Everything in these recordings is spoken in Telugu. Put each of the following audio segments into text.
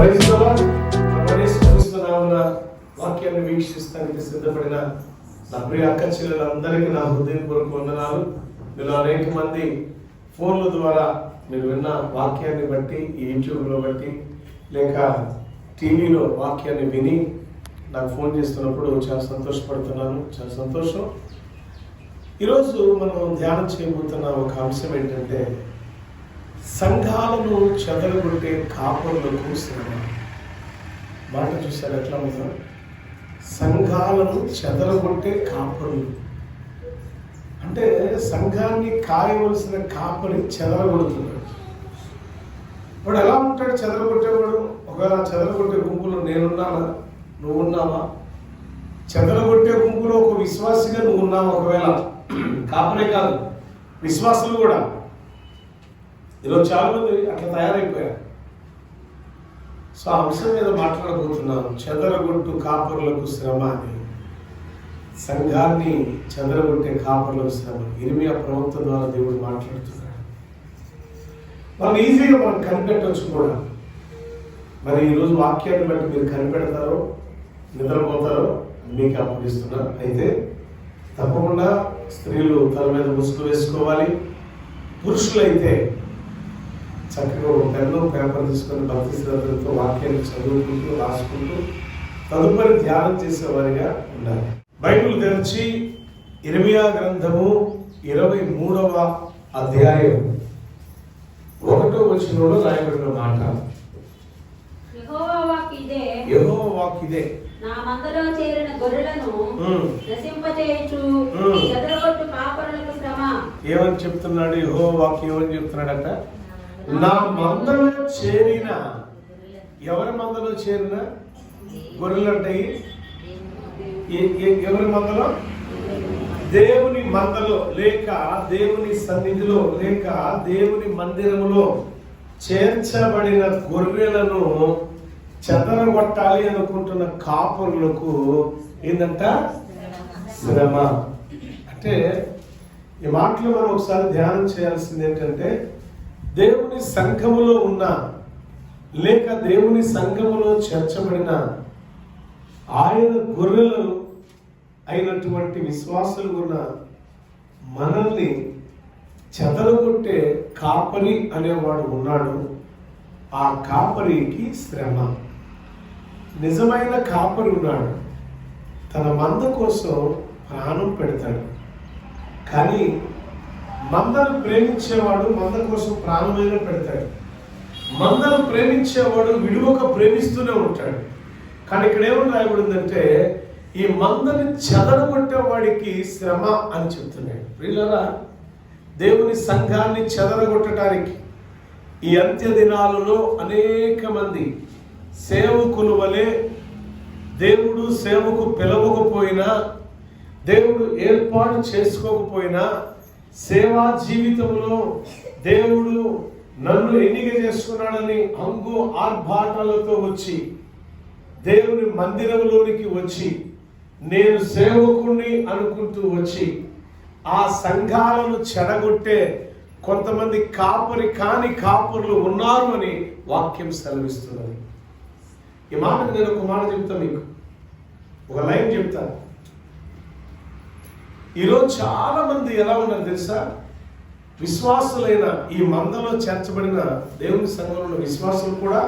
Praise the lord. క్రీస్తునామమున వాక్యాన్ని వీక్షిస్తానికి సిద్ధపడిన నా ప్రియ అక్క చెల్లెలందరికీ నా హృదయపూర్వక వందనాలు. మీరు అనేక మంది ఫోన్ల ద్వారా మీరు విన్న వాక్యాన్ని బట్టి, ఈ యూట్యూబ్లో బట్టి లేక టీవీలో వాక్యాన్ని విని నాకు ఫోన్ చేస్తున్నప్పుడు చాలా సంతోషపడుతున్నాను. చాలా సంతోషం. ఈరోజు మనం ధ్యానం చేయబోతున్న ఒక అంశం ఏంటంటే, సంఘాలను చెదరగొట్టే కాపరులకు శ్రమ. మాట చూశారు ఎట్లా ఉందో? సంఘాలను చెదరగొట్టే కాపరులు అంటే సంఘాన్ని కాయవలసిన కాపరి చెదరగొడుతున్నాడు. వాడు ఎలా ఉంటాడు చెదరగొట్టేవాడు? ఒకవేళ చెదరగొట్టే గుంపులో నేనున్నానా, నువ్వు ఉన్నావా? చెదరగొట్టే గుంపులో ఒక విశ్వాసిగా నువ్వు ఉన్నావా? ఒకవేళ కాపరే కాదు, విశ్వాసులు కూడా. ఈరోజు చాలా మంది అట్లా తయారైపోయారు. సో ఆ అంశం మీద మాట్లాడబోతున్నాను. చెదరగొట్టు కాపరులకు శ్రమ అని. సంఘాన్ని చెదరగొట్టే కాపరులకు శ్రమ. ఇర్మియా ప్రవక్త ద్వారా దేవుడు మాట్లాడుతున్నాడు. వాళ్ళు ఈజీగా మనం కనిపెట్టవచ్చు కూడా. మరి ఈరోజు వాక్యాన్ని బట్టి మీరు కనిపెడతారో నిద్రపోతారో మీకు అప్పగిస్తున్నారు. అయితే తప్పకుండా స్త్రీలు తల మీద ముసుగు వేసుకోవాలి. పురుషులైతే చక్కగా ఒక పెన్ను పేపర్ తీసుకొని భక్తి శ్రద్ధలతో వాక్యాన్ని చదువుకుంటూ రాసుకుంటూ తదుపరి ధ్యానం చేసేవారిగా ఉండాలి. బైబిల్ తెరిచి ఇర్మియా గ్రంథము 23వ అధ్యాయం 1వ వచనంలో రాయబడిన మాట. యెహోవా వాక్కు ఇదే, నా మందలో చేరిన గొర్రెలను నశింపచేయుచు చెదరగొట్టు కాపరులకు శ్రమ. ఏమని చెప్తున్నాడు యెహోవా వాక్కు? ఏమని చెప్తున్నాడట? నా మందలో చేరిన, ఎవరి మందలో చేరిన గొర్రెలు అంటే ఎవరి మందలో? దేవుని మందలో లేక దేవుని సన్నిధిలో లేక దేవుని మందిరములో చేర్చబడిన గొర్రెలను చెదరగొట్టాలి అనుకుంటున్న కాపరులకు ఏంటంట? శ్రమ. అంటే ఈ మాటలు మనం ఒకసారి ధ్యానం చేయాల్సింది ఏంటంటే, దేవుని సంఘములో ఉన్న లేక దేవుని సంఘములో చేర్చబడిన ఆయన గొర్రెలు అయినటువంటి విశ్వాసులు ఉన్న మనల్ని చెదరగొట్టే కాపరి అనేవాడు ఉన్నాడు. ఆ కాపరికి శ్రమ. నిజమైన కాపరి ఉన్నాడు, తన మంద కోసం ప్రాణం పెడతాడు. కానీ మందను ప్రేమించేవాడు మంద కోసం ప్రాణమైన పెడతాడు. మందను ప్రేమించేవాడు విడువక ప్రేమిస్తూనే ఉంటాడు. కానీ ఇక్కడ ఏమని రాయబడిందంటే, ఈ మందని చెదరగొట్టే వాడికి శ్రమ అని చెప్తున్నాడు. ప్రియులారా, దేవుని సంఘాన్ని చెదరగొట్టడానికి ఈ అంత్య దినాలలో అనేక మంది సేవకుల వలె దేవుడు సేవకు పిలవకపోయినా, దేవుడు ఏర్పాటు చేసుకోకపోయినా, సేవా జీవితంలో దేవుడు నన్ను ఎన్నిక చేసుకున్నాడని అంగు ఆర్భాటాలతో వచ్చి దేవుని మందిరంలోనికి వచ్చి నేను సేవకుణ్ణి అనుకుంటూ వచ్చి ఆ సంఘాలను చెడగొట్టే కొంతమంది కాపరి కాని కాపరులు ఉన్నారు అని వాక్యం సెలవిస్తున్నది. ఈ మాటకు నేను ఒక మాట చెప్తాను, మీకు ఒక లైన్ చెప్తాను. ఈరోజు చాలా మంది ఎలా ఉన్నారు తెలుసా? విశ్వాసులైన ఈ మందలో చేర్చబడిన దేవుని సంఘంలో విశ్వాసులు కూడా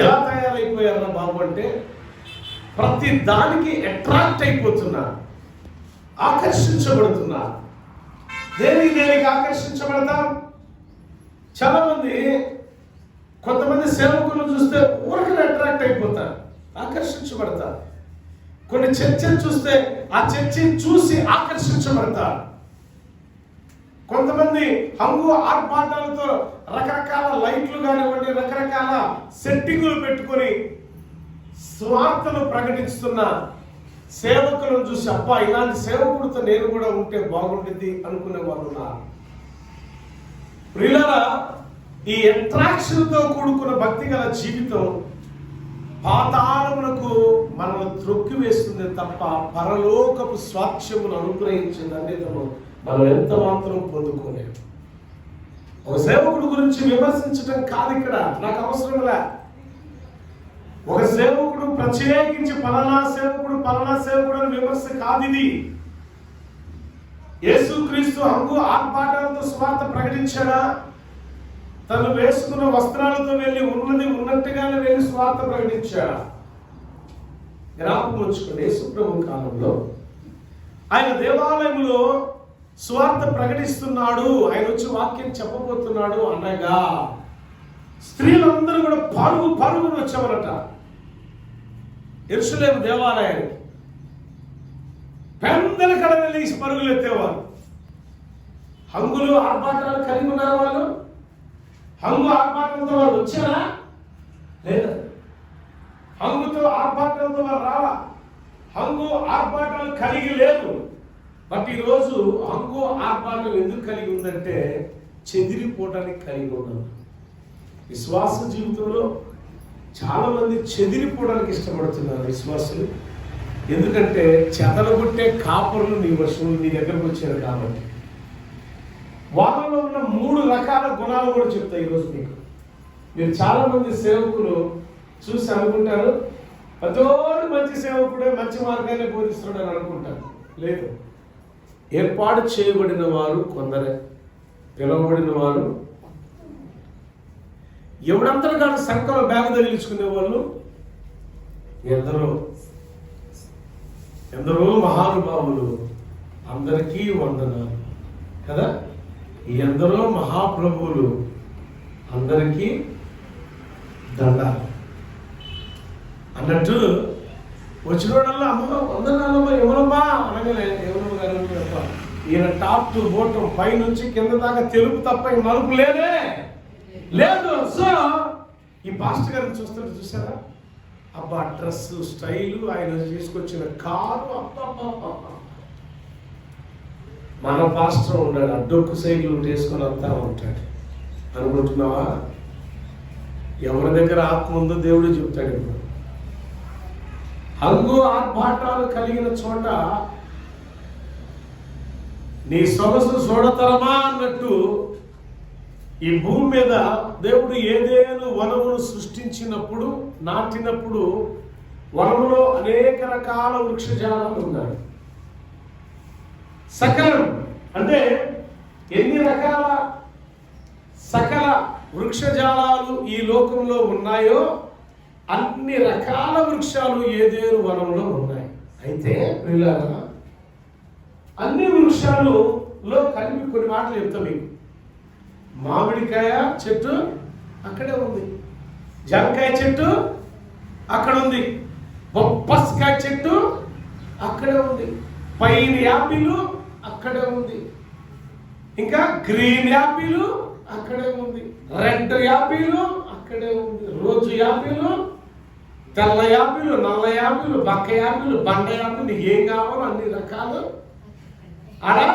ఎలా తయారైపోయారా బాబు అంటే, ప్రతి దానికి అట్రాక్ట్ అయిపోతున్నారు, ఆకర్షించబడుతున్నారు. దేనికి ఆకర్షించబడతాం? చాలా మంది కొంతమంది సేవకులను చూస్తే ఊరికనే అట్రాక్ట్ అయిపోతారు, ఆకర్షించబడతారు. కొన్ని చర్చలు చూస్తే ఆ చర్చని చూసి ఆకర్షించబడతారు. కొంతమంది హంగు ఆర్భాటాలతో రకరకాల లైట్లు కానివ్వండి, రకరకాల సెట్టింగులు పెట్టుకొని స్వార్థను ప్రకటిస్తున్న సేవకులను చూసి అబ్బా ఇలాంటి సేవకుడితో నేను కూడా ఉంటే బాగుంటుంది అనుకునే వాళ్ళు ఉన్నారు. ప్రియులారా, ఈ అట్రాక్షన్తో కూడుకున్న భక్తి గల జీవితం పాతాళమునకు మనల్ని త్రొక్కి వేస్తుంది తప్ప పరలోకపు స్వాస్థ్యమును అనుగ్రహించింది అనేది మనం ఎంత మాత్రం పొందుకోలేము. ఒక సేవకుడు గురించి విమర్శించడం కాదు ఇక్కడ నాకు అవసరం లే. ఒక సేవకుడు ప్రత్యేకించి పలానా సేవకుడు అని విమర్శ కాదు ఇది. యేసుక్రీస్తు హంగు ఆర్భాటాలతో సువార్త ప్రకటించాడా? తను వేసుకున్న వస్త్రాలతో వెళ్ళి ఉన్నది ఉన్నట్టుగానే వెళ్ళి సువార్త ప్రకటించాడా? జ్ఞాపకం ఉంచుకోండి, యేసు ప్రభు కాలంలో ఆయన దేవాలయంలో సువార్త ప్రకటిస్తున్నాడు, ఆయన వచ్చి వాక్యం చెప్పబోతున్నాడు అనగా స్త్రీలందరూ కూడా పరుగుని వచ్చేవారట యెరూషలేము దేవాలయానికి. పెందల కడ వెళ్ళి పరుగులు ఎత్తేవారు. హంగులు ఆర్భాటాలు కలిగి ఉన్నారు వాళ్ళు. హంగు ఆర్భాటంతో వాళ్ళు వచ్చారా? లేదా. హంగుతో ఆర్భాటంతో వాళ్ళు రాలా. హంగు ఆర్భాటాలు కలిగి లేదు. బట్ ఈరోజు హంగు ఆర్భాటం ఎందుకు కలిగి ఉందంటే చెదిరిపోవటానికి కలిగి ఉన్నారు. విశ్వాస జీవితంలో చాలా మంది చెదిరిపోవడానికి ఇష్టపడుతున్నారు విశ్వాసులు. ఎందుకంటే చెదలగొట్టే కాపరులు నీ దగ్గరకు వచ్చారు కాబట్టి. వాళ్ళలో ఉన్న 3 రకాల గుణాలు కూడా చెప్తా ఈరోజు మీకు. మీరు చాలా మంది సేవకులు చూసి అనుకుంటారు ప్రతోడు మంచి సేవకుడే మంచి మార్గాన్ని బోధిస్తున్నాడు అని అనుకుంటారు. లేదు, ఏర్పాటు చేయబడిన వారు కొందరే, పిలువబడిన వారు. ఎవడంతలో కాదు సంఖ్యలో బ్యాగ్ తగిలించుకునే వాళ్ళు ఎందరో మహానుభావులు, అందరికీ వందనాలు కదా. ఎందరో మహాప్రభువులు, అందరికీ దండాలు అన్నట్టు వచ్చినోడల్లా అమ్మ వందనాలమ్మా ఎవరమ్మా అనగానే ఎవరమ్మ గారు ఈయన టాప్ టు బోటం పైనుంచి కింద దాకా తెలుపు తప్ప నలుపు లేదు. సో ఈ పాస్టర్ గారిని చూస్తుంటే చూసారా, అబ్బా డ్రెస్ స్టైలు, ఆయన తీసుకొచ్చిన కారు, మన పాస్టర్ ఉన్నాడు అడ్డొక్కు సైకిల్ వేసుకొని వస్తా ఉంటాడు అనుకుంటున్నావా? ఎవరి దగ్గర ఆత్మ ఉందో దేవుడు చెప్తాడు. ఇప్పుడు హంగు ఆర్భాటాలు కలిగిన చోట నీ సొగసు చూడతరమా అన్నట్టు ఈ భూమి మీద దేవుడు ఏదేను వనమును సృష్టించినప్పుడు, నాటినప్పుడు వనములో అనేక రకాల వృక్షజాలాలు ఉన్నాయి. సకలం అంటే ఎన్ని రకాల సకల వృక్షజాలాలు ఈ లోకంలో ఉన్నాయో అన్ని రకాల వృక్షాలు ఏదేను వనంలో ఉన్నాయి. అయితే పిల్లల అన్ని వృక్షాలలో కలిపి కొన్ని మాటలు చెప్తాం మీకు. మామిడికాయ చెట్టు అక్కడే ఉంది, జామకాయ చెట్టు అక్కడ ఉంది, బొప్పస్కాయ చెట్టు అక్కడే ఉంది, పైన్ యాపిల్ అక్కడే ఉంది, ఇంకా గ్రీన్ యాపిల్ అక్కడే ఉంది, రెడ్ యాపిల్ అక్కడే ఉంది, రోజు యాపిల్, తెల్ల యాపిల్, నల్ల యాపిల్, బక్క యాపిల్, బండ యాపిల్, నీకు ఏం కావాలో అన్ని రకాలు అలా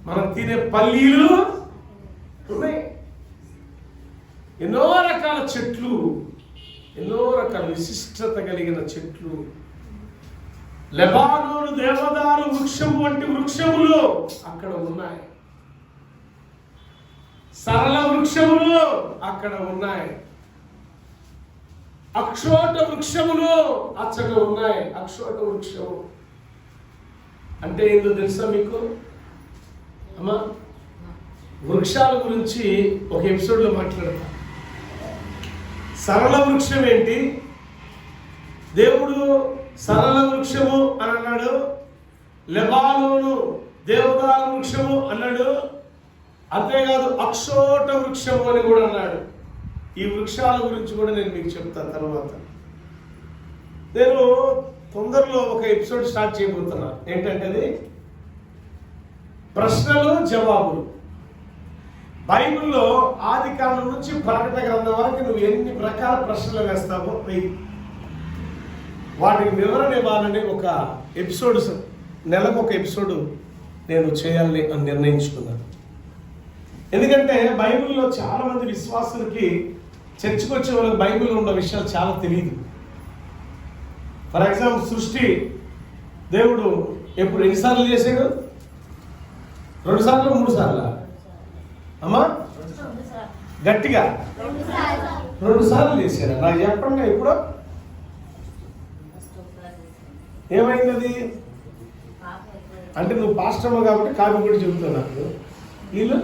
మనం తినే పల్లీలు ఉన్నాయి. ఎన్నో రకాల చెట్లు, ఎన్నో రకాల విశిష్టత కలిగిన చెట్లు. లెబానోను దేవదారు వృక్షం వంటి వృక్షములు అక్కడ ఉన్నాయి. సరళ వృక్షములు అక్కడ ఉన్నాయి. అక్షోట వృక్షములు అచ్చట ఉన్నాయి. అక్షోట వృక్షము అంటే ఏందో తెలుసా మీకు అమ్మా? వృక్షాల గురించి ఒక ఎపిసోడ్లో మాట్లాడతా. సరళ వృక్షం ఏంటి? దేవుడు సరళ వృక్షము అని అన్నాడు, లెబానోను దేవదారు వృక్షము అన్నాడు, అంతేకాదు అక్షోట వృక్షము అని కూడా అన్నాడు. ఈ వృక్షాల గురించి కూడా నేను మీకు చెప్తాను తర్వాత. నేను తొందరలో ఒక ఎపిసోడ్ స్టార్ట్ చేయబోతున్నా. ఏంటంటే ప్రశ్నలు జవాబులు. బైబిల్లో ఆది కాండం నుంచి ప్రకటన గ్రంథం వరకు నువ్వు ఎన్ని రకాల ప్రశ్నలు వేస్తావో వాటికి వివరణ ఇవ్వాలని ఒక ఎపిసోడ్, నెలకు ఒక ఎపిసోడ్ నేను చేయాలని అని నిర్ణయించుకున్నాను. ఎందుకంటే బైబిల్లో చాలా మంది విశ్వాసులకి, చర్చకు వచ్చే వాళ్ళకి బైబిల్లో ఉన్న విషయాలు చాలా తెలియదు. ఫర్ ఎగ్జాంపుల్, సృష్టి దేవుడు ఎప్పుడు ఎన్నిసార్లు చేశాడు? 2 సార్లు 3 సార్లు అమ్మా? గట్టిగా 2 సార్లు చేశాడు. నాకు చెప్పండి ఎప్పుడో ఏమైంది? అంటే నువ్వు పాస్టర్మ కాబట్టి కాపీ కూడా చెబుతావు నాకు. వీళ్ళు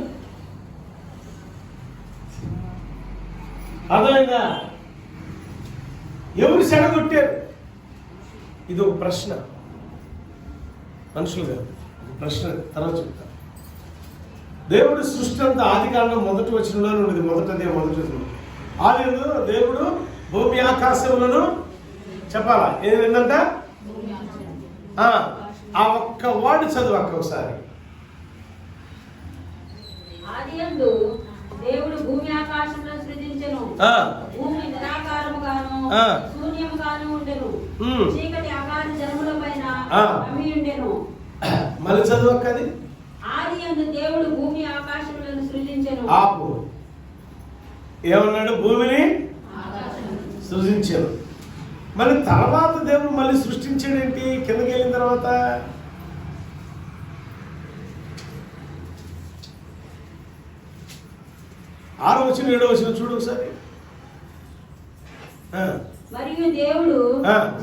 అర్థమైందా? ఎవరు చెడగొట్టారు? ఇది ఒక ప్రశ్న, మనుషులు కాదు, ప్రశ్న. తర్వాత చెప్తా. దేవుడు సృష్టి అంతా ఆది కాండం మొదటి వచనంలో ఉన్నది. మొదటి ఆదిలో దేవుడు భూమి ఆకాశములను చెప్పాలా ఏంటంట? ఆ ఒక్క వర్డ్ చదువు అక్క ఒకసారి. ఆదియందు దేవుడు భూమి ఆకాశములను సృజించెను. భూమి నిరాకారముగాను శూన్యముగాను ఉండెను. చీకటి ఆకాశ జలములపైన కమ్మి ఉండెను. మళ్ళీ చదువు అక్క అది. ఆదియందు దేవుడు భూమి ఆకాశములను సృజించెను. ఆపు. ఏమన్నాడు? భూమిని సృజించాడు. మళ్ళీ తర్వాత దేవుడు మళ్ళీ సృష్టించాడేంటి? కిందకి వెళ్ళిన తర్వాత 6వ వచనం 7వ వచనం చూడు ఒకసారి. మరియు దేవుడు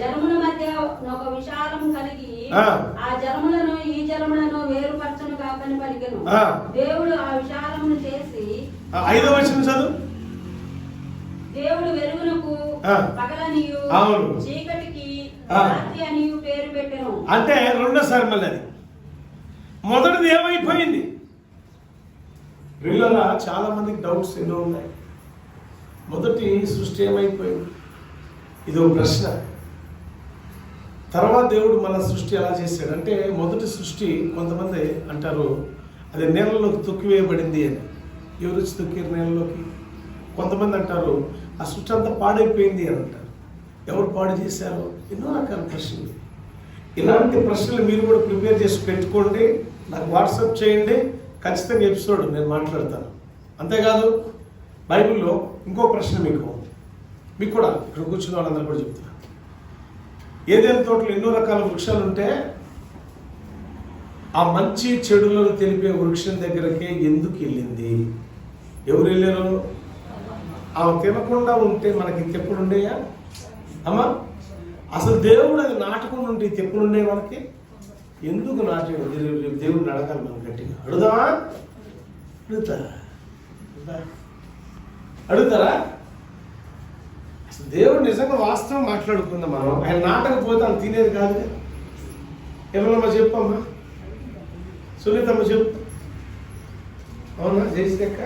జలముల మధ్య ఒక విశాలము కలిగి ఆ జలములను ఈ జలములను వేరుపరచును కాకని పలికెను. దేవుడు ఆ విశాలమును చేసి 5వ వచనం చదువు. దేవుడు వెలుగునకు పగలనియు చీకటికి రాత్రి అనియు పేరు పెట్టెను. అంటే రెండోసారి మళ్ళీ అది. మొదటిది ఏమైపోయింది? వీళ్ళ చాలా మందికి డౌట్స్ ఎన్నో ఉన్నాయి. మొదటి సృష్టి ఏమైపోయింది? ఇది ఒక ప్రశ్న. తర్వాత దేవుడు మన సృష్టి ఎలా చేశాడు అంటే, మొదటి సృష్టి కొంతమంది అంటారు అది నేలలోకి తొక్కివేయబడింది అని. ఎవరు వచ్చి తొక్కారు నేలలోకి? కొంతమంది అంటారు ఆ సృష్టి అంతా పాడైపోయింది అని అంటారు. ఎవరు పాడు చేశారు? ఎన్నో రకాల ప్రశ్నలు. ఇలాంటి ప్రశ్నలు మీరు కూడా ప్రిపేర్ చేసి పెట్టుకోండి, నాకు వాట్సాప్ చేయండి, ఖచ్చితంగా ఎపిసోడ్ నేను మాట్లాడతాను. అంతేకాదు బైబిల్లో ఇంకో ప్రశ్న మీకు కూడా ఇక్కడ కూర్చున్న వాళ్ళందరూ కూడా చెప్తున్నా. ఏదైనా తోటలో ఎన్నో రకాల వృక్షాలు ఉంటే ఆ మంచి చెడులను తెలిపే వృక్షం దగ్గరకే ఎందుకు వెళ్ళింది? ఎవరు వెళ్ళారు? ఆమె తినకుండా ఉంటే మనకి తెప్పులు ఉండేయా అమ్మా? అసలు దేవుడు అది నాటకుండా ఉంటే తెప్పులు ఉండే మనకి ఎందుకు నాటాడు? దేవుడిని అడగాలి మనం గట్టిగా. అడుగుదామా? అడుగుతారా? అసలు దేవుడు నిజంగా వాస్తవం మాట్లాడుకుందాం మనం. ఆయన నాటకపోతే అది తినేది కాదు. ఏమన్నా చెప్పమ్మా, సునీతమ్మ చెప్పు. అవునా జయశ్రేఖ?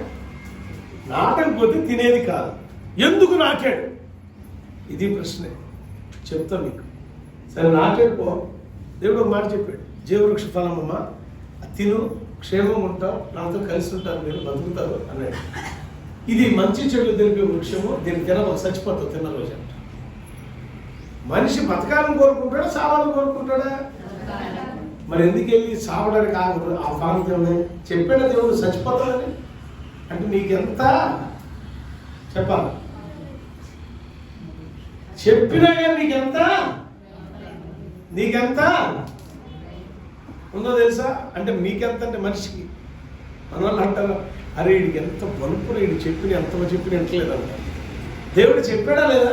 నాటకపోతే తినేది కాదు, ఎందుకు నాటాడు? ఇది ప్రశ్నే. చెప్తా మీకు. సరే నాటాడు పో. దేవుడు ఒక మాట చెప్పాడు, జీవవృక్ష ఫలమమ్మ తిను, క్షేమం ఉంటావు, నాతో కలిసి ఉంటారు, మీరు బతుకుతారు అన్నాడు. ఇది మంచి చెడు తెలిపే వృక్షము, దీన్ని తినవు, చచ్చిపోతావు తిన్న రోజు అంట. మనిషి బతకాలని కోరుకుంటాడా, సావాలని కోరుకుంటాడా? మరి ఎందుకు వెళ్ళి సావడానికి ఆ ఫలం దేవుడు చెప్పాడా? దేవుడు చచ్చిపోతాడని అంటే నీకెంత చెప్పాలి? చెప్పినా కానీ నీకెంత ఉందో తెలుసా? అంటే మీకెంత అంటే మనిషికి మన వాళ్ళు అంటారు, అరే వీడికి ఎంత బలుపు, వీడు చెప్పిన ఎంత చెప్పిన ఎంటలేదంట. దేవుడు చెప్పాడా లేదా?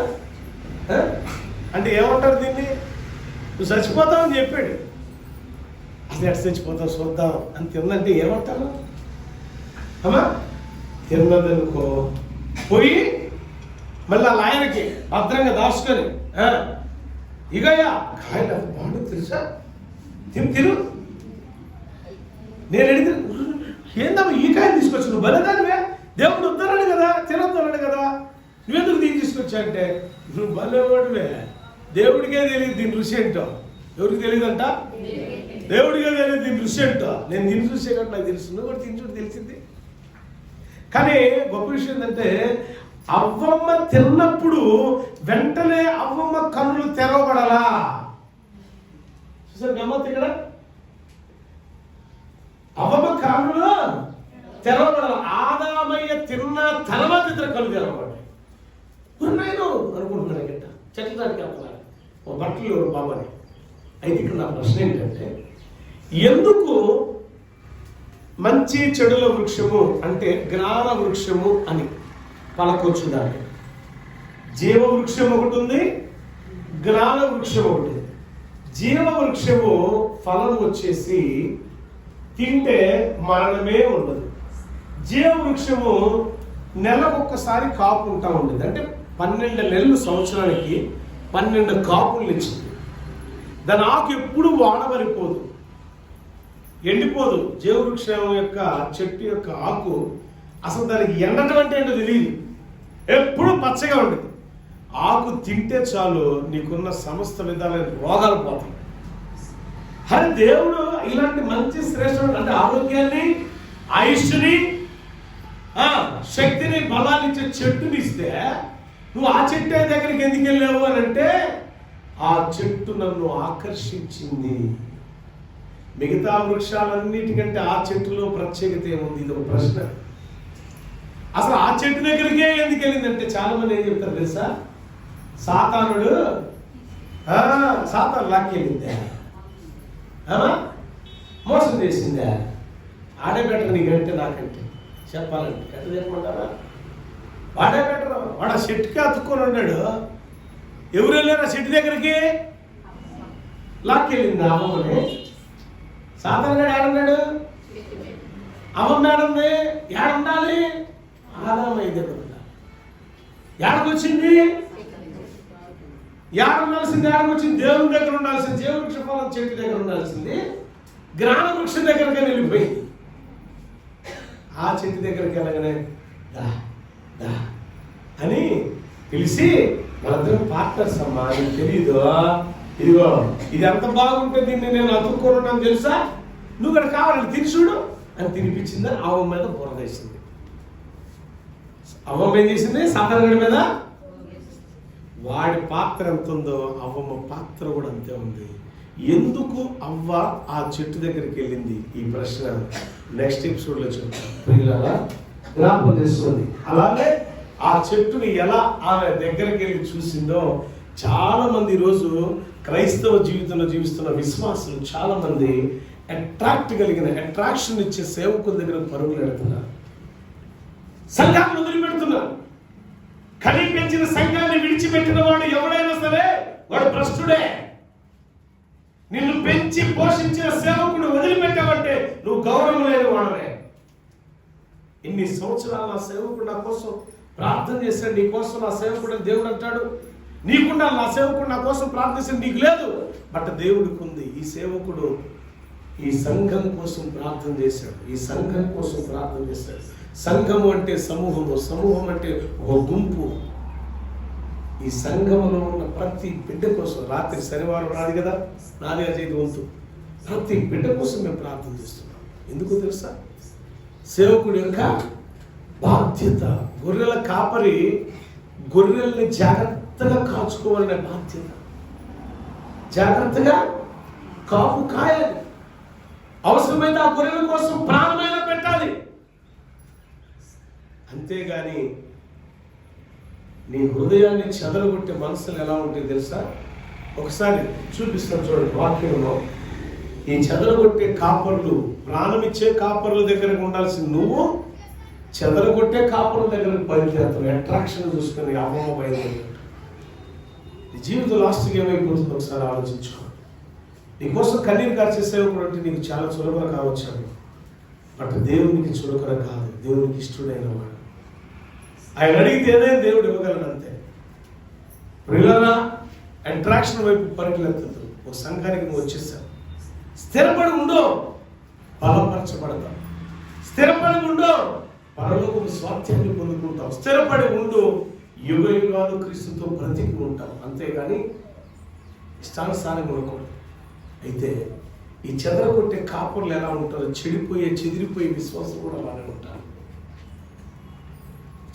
అంటే ఏమంటారు దీన్ని? నువ్వు చచ్చిపోతావని చెప్పాడు, అసలు ఎట్లా చచ్చిపోతావు చూద్దాం అని తిన్నంటే ఏమంటారు? అమ్మా తిన్నదనుకో పోయి మళ్ళీ వాళ్ళ ఆయనకి భద్రంగా దాచుకొని ఇగయ్యా కాయలు బాగుంటుంది తెలుసా, తిను. నేను అడిగితే ఏందమ్మా ఈ కాయలు తీసుకొచ్చు, నువ్వు బలదానివే, దేవుడు వద్దన్నాడు కదా, తినొద్దన్నాడు కదా, నువ్వెందుకు దీన్ని తీసుకొచ్చా అంటే నువ్వు బలవాడివే, దేవుడికే తెలియదు దీని రుచి ఏంటో. ఎవరికి తెలియదంట? దేవుడికే తెలియదు దీని రుచి ఏంటో. నేను దీన్ని చూసే కాబట్టి నాకు తెలుసు, నువ్వు కూడా తిని చూడు తెలిసింది. కానీ గొప్ప విషయం ఏంటంటే అవ్వమ్మ తిన్నప్పుడు వెంటనే అవ్వమ్మ కన్నులు తెరవబడాలా? చూసారు గమ్మత్ ఇక్కడ? అవ్వమ్మ కన్నులు తెరవబడాల. ఆదామయ్య తిన్న తర్వాత ఇద్దరు కళ్ళు తెరవబడ్డాయి. ఉన్నాయను అనుకుంటున్నాను గిట్ట చెట్ల దానికి వెళ్తున్నాను ఓ బట్టలు బాబాని. అయితే ఇక్కడ నా ప్రశ్న ఏంటంటే, ఎందుకు మంచి చెడుల వృక్షము అంటే జ్ఞాన వృక్షము అని పలకొచ్చు? దాన్ని జీవ వృక్షం ఒకటి ఉంది, జ్ఞాన వృక్షం ఒకటి ఉంది. జీవ వృక్షము ఫలం వచ్చేసి తింటే మరణమే ఉండదు. జీవ వృక్షము నెలకొక్కసారి కాపు ఉంటా ఉండేది. అంటే 12 నెలలు సంవత్సరానికి 12 కాపులు ఇచ్చింది. దాని ఆకు ఎప్పుడు వాడవరిపోదు, ఎండిపోదు. జీవవృక్షం యొక్క చెట్టు యొక్క ఆకు అసలు దానికి ఎండటం అంటే ఏంటో తెలియదు, ఎప్పుడు పచ్చగా ఉండేది. ఆకు తింటే చాలు నీకున్న సమస్త విధాలైన రోగాలు పోతాయి. హరి దేవుడు ఇలాంటి మంచి శ్రేష్ఠ అంటే ఆరోగ్యాన్ని, ఆయుష్ని, శక్తిని, బలాన్ని ఇచ్చే చెట్టుని ఇస్తే నువ్వు ఆ చెట్టు దగ్గరికి ఎందుకు వెళ్ళావు అని అంటే ఆ చెట్టు నన్ను ఆకర్షించింది. మిగతా వృక్షాలన్నిటికంటే ఆ చెట్టులో ప్రత్యేకత ఏముంది? ఇది ఒక ప్రశ్న. అసలు ఆ చెట్టు దగ్గరికే ఎందుకు వెళ్ళిందంటే చాలా మంది ఏం చెప్తారు తెలుసా? సాతానుడు లాక్కెళ్ళిందే, మోసం చేసిందే. ఆడే బెటర్ నీకంటే నాకంటే చెప్పాలంటే ఎట్లా చెప్పమంటారా? వాడే బెటర్. వాడు ఆ చెట్టుకి అతుక్కొని ఉన్నాడు. ఎవరు వెళ్ళారు ఆ చెట్టు దగ్గరికి? లాక్కెళ్ళింది అమ్మమ్మని. సాధారణంగా ఏడున్నాడు? అమ్మమ్మ ఏడుంది? ఏడుండాలి? ఆదామయ్య దగ్గర ఉండాలి. ఏడకొచ్చింది? ఏడుండాల్సింది? ఏడకొచ్చింది? దేవుని దగ్గర ఉండాల్సింది. జీవవృక్ష ఫలం చెట్టు దగ్గర ఉండాల్సింది జ్ఞాన వృక్షం దగ్గరగా వెళ్ళిపోయింది. ఆ చెట్టు దగ్గరికి వెళ్ళగానే దా దా అని పిలిచి వాళ్ళందరం పార్ట్నర్స్ అమ్మా, నీకు తెలీదు, ఇదిగో ఇది ఎంత బాగుంటుంది, దీన్ని నేను అతుక్కోనున్నాను తెలుసా, నువ్వు ఇక్కడ కావాలని తిని చూడు అని తినిపించిందని అవ్వ మీద బురద వేసింది. అవ్వమ్మ ఏం చేసింది? సాధారణ మీద వాడి పాత్ర ఎంత ఉందో అవ్వమ్మ పాత్ర కూడా అంతే ఉంది. ఎందుకు అవ్వ ఆ చెట్టు దగ్గరికి వెళ్ళింది? ఈ ప్రశ్న నెక్స్ట్ ఎపిసోడ్లో చెప్తాను. జ్ఞాపకం చేసుకోండి. అలాగే ఆ చెట్టుని ఎలా ఆమె దగ్గరికి వెళ్ళి చూసిందో చాలా మంది ఈరోజు క్రైస్తవ జీవితంలో జీవిస్తున్న విశ్వాసులు చాలా మంది అట్రాక్షన్ ఇచ్చే సేవకుల దగ్గర పరుగులు పెడుతున్నారు, సంఘాన్ని వదిలిపెడుతున్నారు. కలి పెంచిన సంఘాన్ని విడిచిపెట్టిన వాడు ఎవడైనా సరే వాడు భ్రష్టుడే. నిన్ను పెంచి పోషించిన సేవకుడు వదిలిపెట్టావంటే నువ్వు గౌరవం లేని వాడవే. ఇన్ని సంవత్సరాలు నా సేవకుడు నా కోసం ప్రార్థన చేశాడు, నీ కోసం నా సేవకుడు దేవుడు అంటాడు. నీకుండా నా సేవకుడు నా కోసం ప్రార్థించాడు, నీకు లేదు, బట్ దేవుడికి ఉంది. ఈ సేవకుడు ఈ సంఘం కోసం ప్రార్థన చేశాడు, ఈ సంఘం కోసం ప్రార్థన చేశాడు. సంఘము అంటే సమూహము, సమూహం అంటే ఒక గుంపు. ఈ సంఘంలో ఉన్న ప్రతి బిడ్డ కోసం రాత్రి శనివారం రాదు కదా, నాది అజయ్ వంతు, ప్రతి బిడ్డ కోసం మేము ప్రార్థన చేస్తున్నాం. ఎందుకు తెలుసా? సేవకుడి యొక్క బాధ్యత. గొర్రెల కాపరి గొర్రెల్ని జాగ్రత్తగా కాచుకోవాలనే బాధ్యత. జాగ్రత్తగా కాపు కాయాలి. అవసరమైతే ఆ గొర్రెల కోసం ప్రాణమైనా పెట్టాలి. అంతేగాని నీ హృదయాన్ని చెదరగొట్టే మనసులు ఎలా ఉంటాయి తెలుసా? ఒకసారి చూపిస్తాను చూడండి వాక్యంలో. ఈ చెదరగొట్టే కాపర్లు, ప్రాణమిచ్చే కాపర్ల దగ్గరకు ఉండాల్సింది నువ్వు చెదరగొట్టే కాపర్ల దగ్గరకు బయలుదేరుతావు. అట్రాక్షన్ చూసుకొని అమ్మమ్మ బయలుదేరు. నీ జీవితం లాస్ట్కి ఏమైపోతుందో ఒకసారి ఆలోచించుకో. నీకోసం కన్నీరు కార్చే సేవకుడు అంటే నీకు చాలా చులకన కావచ్చు, బట్ దేవునికి చులకన కాదు. దేవునికి ఇష్టడైన వాడు. ఆయన అడిగితే ఏదైనా దేవుడు ఇవ్వగలడు అంతే. ప్రియులారా, అట్రాక్షన్ వైపు పరిగెత్తుతూ ఒక సంఘానికి నువ్వు వచ్చేసావు. స్థిరపడి ఉండో, బలపరచబడతావు. స్థిరపడి ఉండో, పరలోకపు స్వాస్థ్యాన్ని పొందుకుంటావు. స్థిరపడి ఉండు, యుగ యుగాలు క్రీస్తుతో బ్రతికి ఉంటావు. అంతేగాని ఇష్టానుసారంగా ఉండకూడదు. అయితే ఈ చెదరగొట్టే కాపుర్లు ఎలా ఉంటారో, చెదిరిపోయే విశ్వాసం కూడా అలానే ఉంటారు.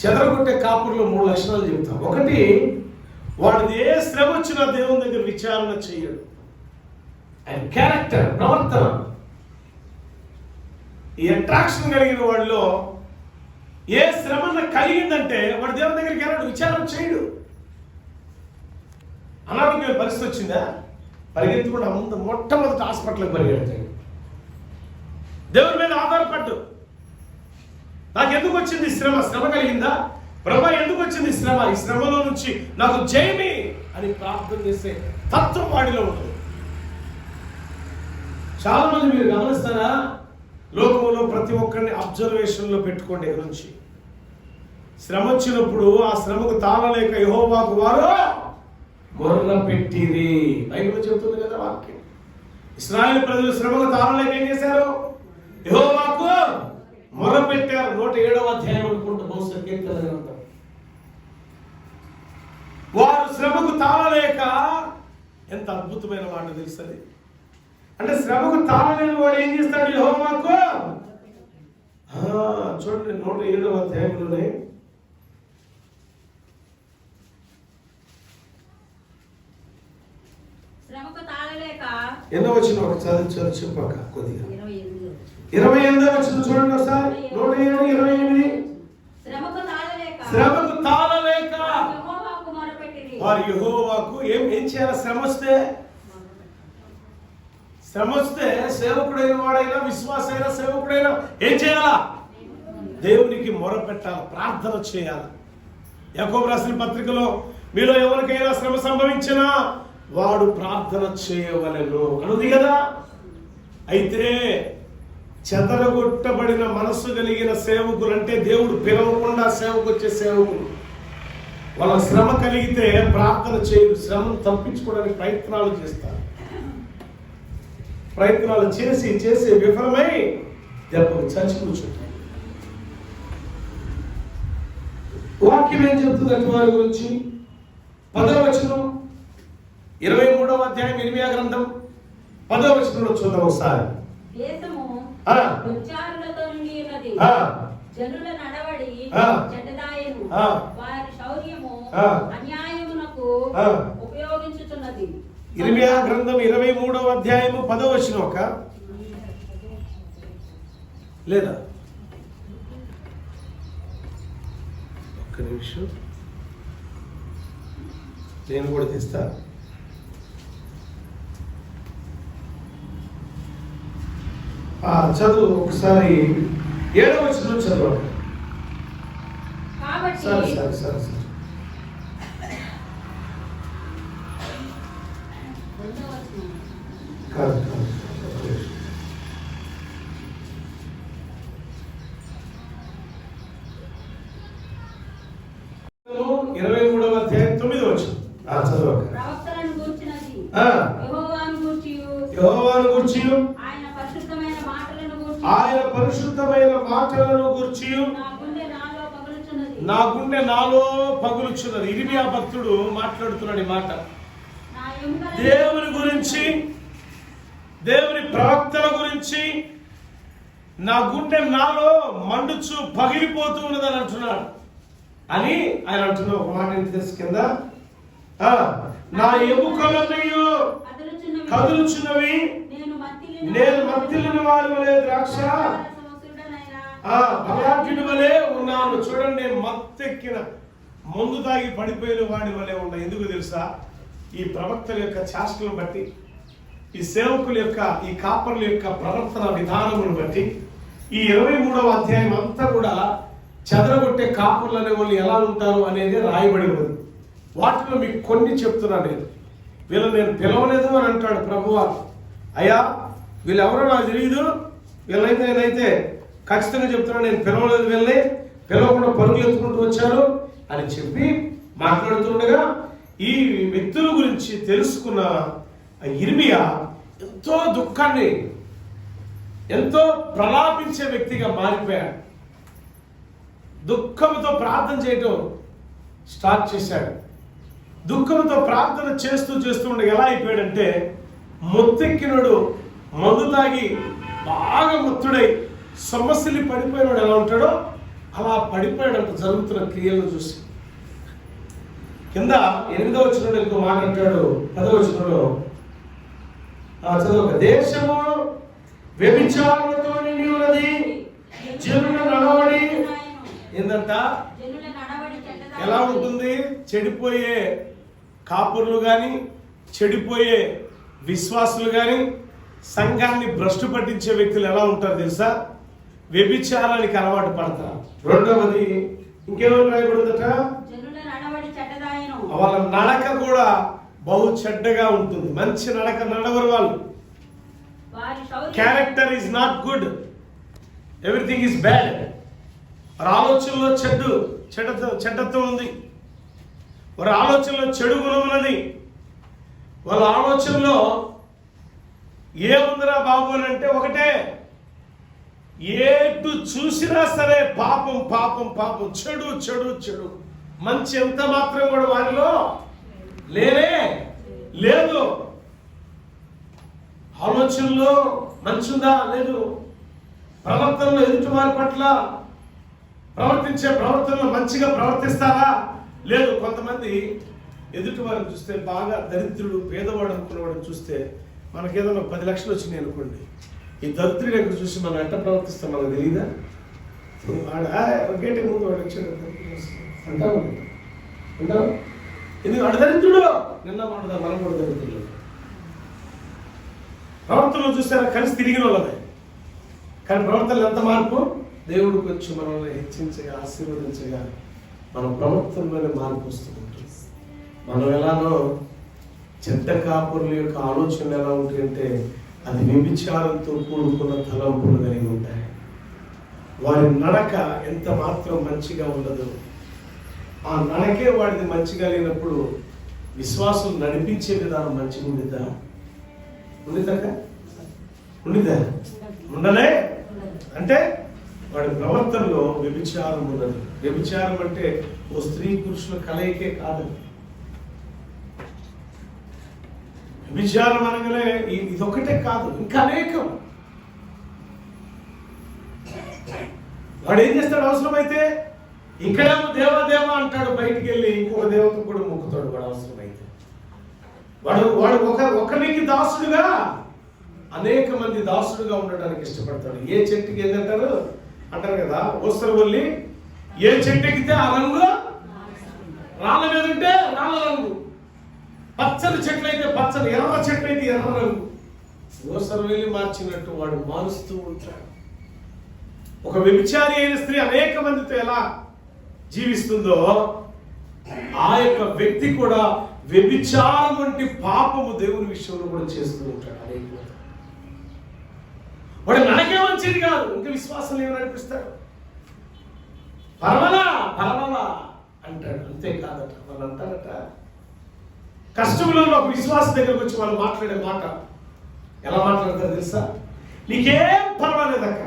చెదరగొట్టే కాపుర్లో 3 లక్షణాలు చెప్తాం. ఒకటి, వాడిది ఏ శ్రమ వచ్చినా దేవుని దగ్గర విచారణ చేయడు. అండ్ క్యారెక్టర్, ప్రవర్తన. ఈ అట్రాక్షన్ కలిగిన వాడిలో ఏ శ్రమ కలిగిందంటే వాడు దేవుని దగ్గరికి వెళ్ళాడు, విచారణ చేయడు. అనారోగ్య పరిస్థితి వచ్చిందా, పరిగెత్తుకుండా ముందు మొట్టమొదటి హాస్పిటల్కి పరిగెడతాడు. దేవుని మీద ఆధారపడ్డు. నాకు ఎందుకు వచ్చింది శ్రమ? శ్రమ కలిగిందా? ప్రభా ఎందుకు వచ్చింది శ్రమ? ఈ శ్రమలో నుంచి నాకు జయమి అని ప్రార్థన చేసే తత్వం వాడిలో ఉంటుంది. చాలా మంది మీరు గమనిస్తారా, లోకంలో ప్రతి ఒక్కరిని అబ్జర్వేషన్లో పెట్టుకోండి. గురించి శ్రమ వచ్చినప్పుడు ఆ శ్రమకు తాళలేక యెహోవాకు వారు మొర్ర పెట్టిరి. బైబిల్ చెబుతుంది కదా వాక్యం. ఇశ్రాయేలు ప్రజలు శ్రమకు తాళలేక ఏం చేశారు? యెహోవాకు మొర్ర పెట్టారు. 107వ అధ్యాయం అనుకుంటూ బహుశా కీర్తన గ్రంథం. వారు శ్రమకు తాళలేక, ఎంత అద్భుతమైన మాట తెలుస్తుంది. అంటే శ్రమకు తాళలేని వాడు ఏం చేస్తాడు? యెహోవాకు చూడండి 107వ అధ్యాయంలోనే ఎన్నో వచ్చిన ఒక చదువు చెప్పాక కొద్దిగా 28వ వచనం చూడండి ఒకసారి. 107:28. శ్రమకు తాళలేక వారు యెహోవాకు ఏం చేయాలి? శ్రమ వస్తే సేవకుడైన వాడైనా విశ్వాసైన సేవకుడైనా ఏం చేయాలా? దేవునికి మొరపెట్టాలి, ప్రార్థన చేయాలి. యాకోబు రాసిన పత్రికలో మీలో ఎవరికైనా శ్రమ సంభవించినా వాడు ప్రార్థన చేయవలెను అనుంది కదా. అయితే చెదరగొట్టబడిన మనస్సు కలిగిన సేవకులు, అంటే దేవుడు పిలవకుండా సేవకు వచ్చే సేవకులు, వాళ్ళ శ్రమ కలిగితే ప్రార్థన చేయరు, శ్రమను తప్పించుకోవడానికి ప్రయత్నాలు చేస్తారు. ప్రయత్నాలు చేసి చేసి విఫలమై దెబ్బకు చచ్చి కూర్చుంటారు. వాక్యం ఏం చెప్తుంది వారి గురించి? 10వ వచనం 23వ అధ్యాయం ఇర్మియా గ్రంథం 10వ వచనంలో చూద్దాం ఒకసారి. దేశము దుర్చారులతో నిండి ఉన్నది, జనుల నడవడి చెడ్డదాయను, వారి శౌర్యము అన్యాయమునకు ఉపయోగించుచున్నది. ఇర్మియా గ్రంథం 23వ అధ్యాయము 10వ వచనం ఒక లేదా ఒక్క నిమిషం నేను కూడా తీస్తా. చదువు ఒకసారి 7వ వచనం చదవండి. సరే సరే సరే సరే. కాదు 23వ అధ్యాయం 9వ వచనం చదవండి. ప్రవక్తలను గూర్చినది యెహోవాను గూర్చి ఆయన పరిశుద్ధమైన మాటలను గూర్చి నా గుండె నాలో పగులుచున్నది. ఇర్మియా భక్తుడు మాట్లాడుతున్నాడు ఈ మాట. దేవుని గురించి, దేవుని ప్రవక్తల గురించి నా గుండె నాలో మండుచు పగిలిపోతూ ఉన్నదని అంటున్నాడు. అని ఆయన అంటున్న ఒక మాట ఏంటి తెలుసు కింద? నా ఎముకలన్నయ్యో కదులుచున్నవి, నేను మత్తిలిన వారి వలె ద్రాక్ష బలాఢ్యుడి వలె ఉన్నాను. చూడండి, నేను మత్తెక్కిన మందు తాగి పడిపోయిన వాడి వలె ఉన్నా. ఎందుకు తెలుసా? ఈ ప్రవక్తల యొక్క చేష్టలను బట్టి, ఈ సేవకుల యొక్క, ఈ కాపర్ల యొక్క ప్రవర్తన విధానమును బట్టి ఈ 23వ అధ్యాయం అంతా కూడా చెదరగొట్టే కాపర్లు అనే వాళ్ళు ఎలా ఉంటారు అనేది రాయబడి ఉంది. వాటిలో మీకు కొన్ని చెప్తున్నా. వీళ్ళు నేను పిలవలేదు అని అంటాడు ప్రభువా. అయ్యా వీళ్ళెవరో నాకు తెలియదు, వీళ్ళైతే నేనైతే ఖచ్చితంగా చెప్తున్నా, నేను పిలవలేదు, వీళ్ళని పిలవకుండా పరుగులు ఎత్తుకుంటూ వచ్చారు అని చెప్పి మాట్లాడుతుండగా ఈ వ్యక్తుల గురించి తెలుసుకున్న ఇర్మియా ఎంతో దుఃఖాన్ని, ఎంతో ప్రలాపించే వ్యక్తిగా మారిపోయాడు. దుఃఖంతో ప్రార్థన చేయటం స్టార్ట్ చేశాడు. దుఃఖంతో ప్రార్థన చేస్తూ ఉండగా ఎలా అయిపోయాడంటే, మొత్తెక్కినడు మందు తాగి బాగా మొత్తుడై సమస్యలు పడిపోయినాడు ఎలా ఉంటాడో అలా పడిపోయాడంట జరుగుతున్న క్రియలను చూసి. కింద 8వ వచనంలో ఇంకో మాట అంటాడు. 10వ వచనంలో చదువు. దేశము వ్యభిచారులతో నిండి ఉన్నది, జనుల నడవడి ఏందంట? ఎలా ఉంటుంది? చెడిపోయే కాపురులు కానీ, చెడిపోయే విశ్వాసులు కానీ, సంఘాన్ని భ్రష్టు పట్టించే వ్యక్తులు ఎలా ఉంటారు తెలుసా? వ్యభిచారానికి అలవాటు పడతారు. రెండవది ఇంకేమో రాయబడిందట, వాళ్ళ నడక కూడా బహు చెడ్డగా ఉంటుంది. మంచి నడక నడవరు వాళ్ళు. వారి character is not good, everything is bad. వారి ఆలోచనలో చెడ్డత్వం ఉంది, వారి ఆలోచనలో చెడు గుణం ఉన్నది. వాళ్ళ ఆలోచనలో ఏముందిరా బాబు అని అంటే ఒకటే, ఏటు చూసినా సరే పాపం పాపం పాపం, చెడు చెడు చెడు. మంచి ఎంత మాత్రం కూడా వారిలో లేనే లేదు. ఆలోచనలో మంచి ఉందా? లేదు. ప్రవర్తనలో ఎదుటి వారి పట్ల ప్రవర్తించే ప్రవర్తనలో మంచిగా ప్రవర్తిస్తారా? లేదు. కొంతమంది ఎదుటి వారిని చూస్తే బాగా దరిద్రుడు పేదవాడు అనుకున్నవాడిని చూస్తే మనకేదో 10 లక్షలు వచ్చినాయి అనుకోండి, ఈ దరిద్రుడు ఎక్కడ చూసి మనం ఎట్ట ప్రవర్తిస్తాం మనకు తెలియదా? వాడు గేట్ ముందు వాడు వచ్చాడు అంటావు అంటావు, ఎందుకు వాడు దరిద్రుడు, నిన్న వాడుదా మనం కూడా దరిద్రుడు. ప్రవర్తనలో చూస్తారా కలిసి తిరిగిన వాళ్ళమే, కానీ ప్రవర్తనలో ఎంత మార్పు? దేవుడు కొంచెం మనల్ని హెచ్చించగా ఆశీర్వదించగా మన ప్రవర్తనలోనే మార్పు వస్తుంది. మనం ఎలానో చెడ్డ కాపురుల యొక్క ఆలోచనలు ఎలా ఉంటాయంటే అది వ్యభిచారంతో కూడుకున్న తలంపులు కలిగి ఉంటాయి. వారి నడక ఎంత మాత్రం మంచిగా ఉండదు. ఆ నడకే వాడిది మంచిగా లేనప్పుడు విశ్వాసం నడిపించే విధానం మంచిగా ఉండిద్దా? ఉండిద్దా? ఉండలే. అంటే వాడి ప్రవర్తనలో వ్యభిచారం ఉన్నది. వ్యభిచారం అంటే ఓ స్త్రీ పురుషుల కలయికే కాదు. వ్యభిచారం అనగానే ఇదొక్కటే కాదు, ఇంకా అనేకం. వాడు ఏం చేస్తాడు? అవసరమైతే ఇక్కడేమో దేవా దేవా అంటాడు, బయటికి వెళ్ళి ఇంకొక దేవత కూడా మొక్కుతాడు. వాడు అవసరమైతే వాడు ఒకరికి దాసుడుగా అనేక మంది దాసుడుగా ఉండడానికి ఇష్టపడతాడు. ఏ చెట్టుకి ఏంటంటారు అంటారు కదా, ఓసరవల్లి ఏ చెట్టు ఎక్కితే ఆ రంగు, రాళ్ళ మీద ఉంటే రాళ్ళ రంగు, పచ్చని చెట్లు అయితే పచ్చని, ఎర్ర చెట్లు అయితే ఎర్ర రంగు. ఓసరవల్లి మార్చినట్టు వాడు మారుస్తూ ఉంటాడు. ఒక వ్యభిచారి అయిన స్త్రీ అనేక మందితో ఎలా జీవిస్తుందో ఆ యొక్క వ్యక్తి కూడా వ్యభిచారం వంటి పాపము దేవుని విషయంలో కూడా చేస్తూ ఉంటాడు. అనేక వాడు నడకే మంచిది కాదు, ఇంకా విశ్వాసం ఏమి నడిపిస్తాడు. పర్వాలా అంటాడు, అంతేకాదట. వాళ్ళు అంటారట, కష్టంలో ఒక విశ్వాసం దగ్గరకు వచ్చి వాళ్ళు మాట్లాడే మాట ఎలా మాట్లాడతారు తెలుసా? నీకేం పర్వాలేదక్క.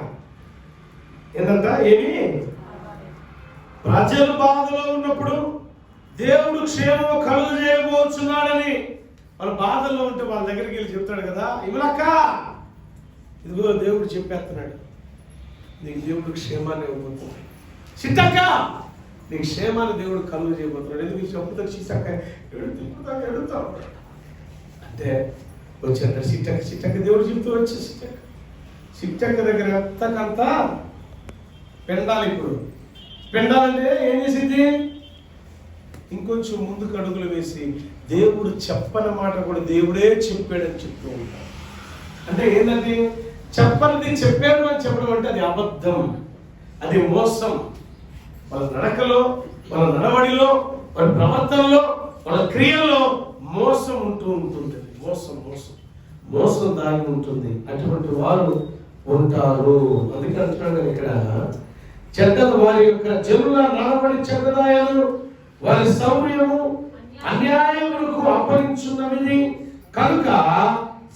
ఏంటంట? ఏమి? ప్రజలు బాధలో ఉన్నప్పుడు దేవుడు క్షేమము కలుగు చేయబోతున్నాడని వాళ్ళ బాధల్లో ఉంటే వాళ్ళ దగ్గరికి వెళ్ళి చెప్తాడు కదా, ఇవ్వలక్క ఇదిగో దేవుడు చెప్పేస్తున్నాడు, నీకు దేవుడు క్షేమాన్ని ఇవ్వబోతున్నాడు. చిట్టక్క నీకు క్షేమాన్ని దేవుడు కలుగు చేయబోతున్నాడు. ఎందుకు చెప్పుతాడు? చిట్టక్క ఎడుతావు అంటే వచ్చాడు. చిట్టక్క దేవుడు చెప్తూ వచ్చే చిట్టక్క దగ్గర ఎంతకంతా పెండాలి. ఇప్పుడు పెండాలంటే ఏం చేసింది? ఇంకొంచెం ముందుకు అడుగులు వేసి దేవుడు చెప్పని మాట కూడా దేవుడే చెప్పాడని చెప్తూ ఉంటాడు. అంటే ఏంటంటే చెప్పనిది చెప్పాడు అని చెప్పడం అంటే అది అబద్ధం, అది మోసం. వాళ్ళ నడకలో, వాళ్ళ నడవడిలో, వాళ్ళ ప్రవర్తనలో, వాళ్ళ క్రియల్లో మోసం ఉంటూ ఉంటుంది. మోసం దాగి ఉంటుంది. అటువంటి వారు ఉంటారు. అందుకే అంటున్నాడు ఇక్కడ, చెడ్డలు వారి యొక్క జనుల నడవడి చెడ్డదాయలు, వారి శౌర్యము అన్యాయములకు అప్పగించున్నది కనుక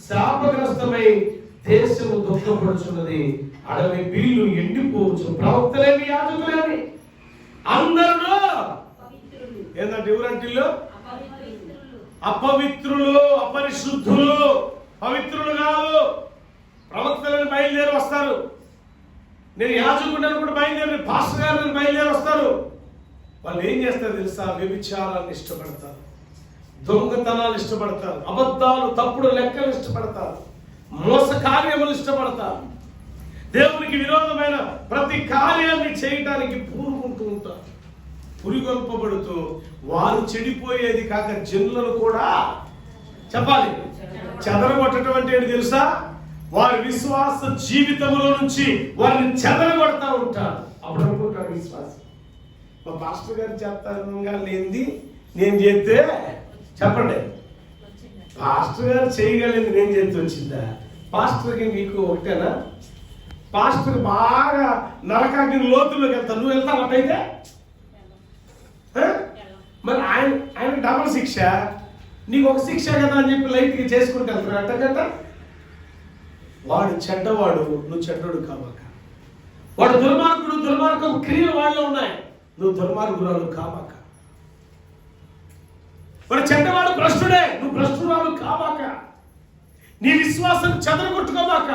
శాపగ్రస్తమై దేశము దుఃఖపడుచున్నది. అడవి బీళ్లు ఎండిపోవచ్చు, ప్రవక్తలేమి యాజకులేమి అందరూ ఏంటంటే ఎవరంటిల్లో అపవిత్రులు, అపరిశుద్ధులు. పవిత్రులు కాదు. ప్రవక్తలను బయలుదేరి వస్తారు. నేను యాజకుడని కూడా బయలుదేరి, పాస్టర్ గారిని బయలుదేరి వస్తారు. వాళ్ళు ఏం చేస్తారు తెలుసా? వ్యభిచారాన్ని ఇష్టపడతారు, దొంగతనాలు ఇష్టపడతారు, అబద్ధాలు తప్పుడు లెక్కలు ఇష్టపడతారు, మోస కార్యములు ఇష్టపడతారు, దేవునికి విరోధమైన ప్రతి కార్యాన్ని చేయడానికి పూనుకుంటూ ఉంటారు. పురిగొల్పబడుతూ వారు చెడిపోయేది కాక జనులను కూడా చెప్పాలి చెదరగొట్టడం అంటే ఏంటి తెలుసా? వారి విశ్వాస జీవితంలో నుంచి వారిని చెదరగొడతా ఉంటారు. అప్పుడు అనుకుంటారు విశ్వాసం, మా పాస్టర్ గారు చెప్తారు లేనిది నేను చేస్తే చెప్పండి, పాస్టర్ గారు చేయగలిగింది నేను చేస్తే వచ్చిందా? పాస్టర్కి నీకు ఒకటేనా? పాస్టర్ బాగా నరకాగ్ని లోతుల్లోకి వెళ్తాను, నువ్వు వెళ్తావు అట్టయితే? మరి ఆయన డబల్ శిక్ష, నీకు ఒక శిక్ష కదా అని చెప్పి లైట్గా చేసుకుంటూ వెళ్తారు అట్టగట్ట. వాడు చెడ్డవాడు, నువ్వు చెడ్డోడు కావాక. వాడు దుర్మార్గుడు, దుర్మార్గం క్రియలు వాళ్ళు ఉన్నాయి, నువ్వు దుర్మార్గురాలు కావాక. వాడు చెడ్డవాడు, భ్రష్టుడే, నువ్వు భ్రష్టురాలు కావాక. నీ విశ్వాసం చెదరగొట్టుకోవాక.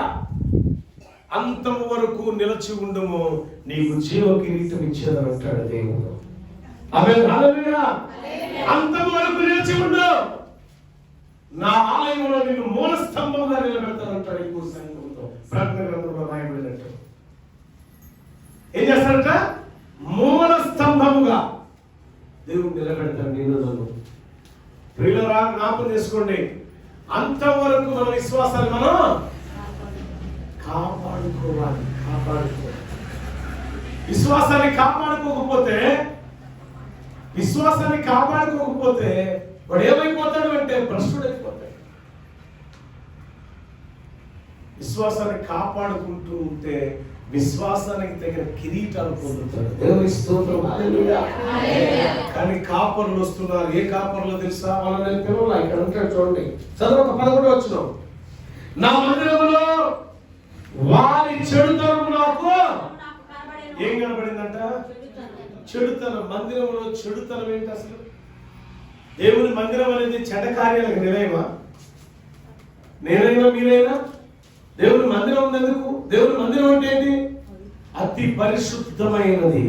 అంతము వరకు నిలిచి ఉండము, నీకు జీవ కిరీటం ఇచ్చేదని అంటాడు దేవుడు. ఆమేన్, హల్లెలూయా. అంతము వరకు నిలిచి ఉండు, నా ఆలయంలో నిన్ను మూల స్తంభంగా నిలబెడతానంటాడు. ఇంకో సంఘంతో ప్రకటన గ్రంథంలో రాయబడినట్టు ఏం చేస్తాడంట? మూల స్తంభముగా దేవుడు నిలబెడతాడు నిన్ను నన్ను. ప్రియులారా, జ్ఞాపకం చేసుకోండి, అంతవరకు మన విశ్వాసాన్ని మనం కాపాడుకోవాలి. విశ్వాసాన్ని కాపాడుకోకపోతే వాడు ఏమైపోతాడు అంటే భ్రష్టుడైపోతాడు. విశ్వాసాన్ని కాపాడుకుంటూ ఉంటే విశ్వాసానికి తగిన కిరీటాలు పొందుతాడు. దేవుని స్తోత్రం, హల్లెలూయా. కానీ కాపర్లు వస్తున్నారు. ఏ కాపర్లు తెలుసా? వాళ్ళని పిల్లలు ఇక్కడ ఉంటాడు చూడండి, చదువు 11 వచనం. నా మందిరంలో వారి చెడుతనం నాకు ఏం కనబడిందంట? చెడుతనం. మందిరంలో చెడుతనం ఏంటి అసలు? దేవుని మందిరం అనేది చెడ్డ కార్యాలకు నిలయమా? నేనైనా మీరైనా? దేవుని మందిరం ఉంది ఎందుకు? దేవుని మందిరం అంటే ఏంటి? అతి పరిశుద్ధమైనది.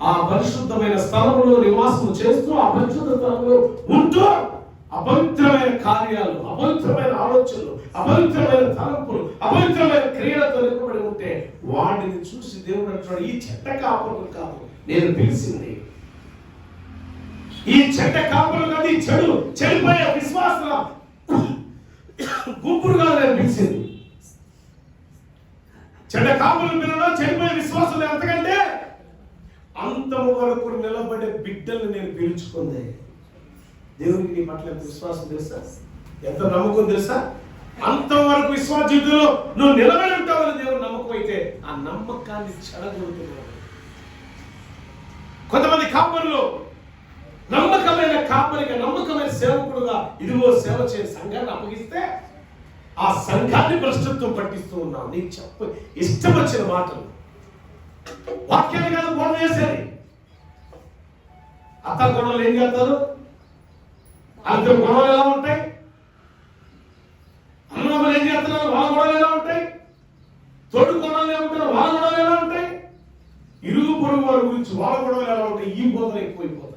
ఆ పరిశుద్ధమైన స్థలంలో నివాసం చేస్తూ, ఆ పరిశుద్ధ స్థలంలో ఉంటూ అపవిత్రమైన కార్యాలు, అపవిత్రమైన ఆలోచనలు, అపవిత్రమైన తలంపులు, అపవిత్రమైన క్రియలతో నింపబడి ఉంటే వాటిని చూసి దేవుడు అంటాడు, ఈ చెడ్డ కాపులు కాదు నేను పిలిచింది. ఈ చెడ్డ కాపులు కాదు, ఈ చెడిపోయే విశ్వాసాల గుంపులు కాదు నేను పిలిచింది. చెడ్డ కాపులు పిల్లలు, చెడిపోయే విశ్వాసాలు ఎంతకంటే అంతము వరకు నిలబడే బిడ్డల్ని నేను పిలుచుకుంది. దేవునికి నీ పట్ల ఎంత విశ్వాసం తెలుసా? ఎంత నమ్మకం తెలుసా? అంతవరకు విశ్వాస జీవితంలో నువ్వు నిలబడి ఉంటావని దేవుని నమ్మకం అయితే ఆ నమ్మకాన్ని చెడగొడుతున్నావు. కొంతమంది కాపరులు నమ్మకమైన కాపరిగా, నమ్మకమైన సేవకుడుగా ఇదిగో సేవ చేయ సంఘాన్ని అప్పగిస్తే ఆ సంఘాన్ని భ్రష్టత్వం పట్టిస్తూ ఉన్నావు. నీకు ఇష్టం వచ్చిన మాటలు, వాక్యాన్ని కాదు బోధ చేసేది. అత్త గొడవలు ఏం చేస్తారు? అందరు గొడవలు ఎలా ఉంటాయి? అన్నదమ్ములు ఏం చేస్తున్నారు? వాళ్ళ గొడవలు ఎలా ఉంటాయి? తోడు గొడవలు ఏమంటారు? వాళ్ళ గొడవలు ఎలా ఉంటాయి? ఇరుగు పొరుగు వారి గురించి వాళ్ళ గొడవలు ఎలా ఉంటాయి? ఈ బోధలు ఎక్కువైపోతాయి.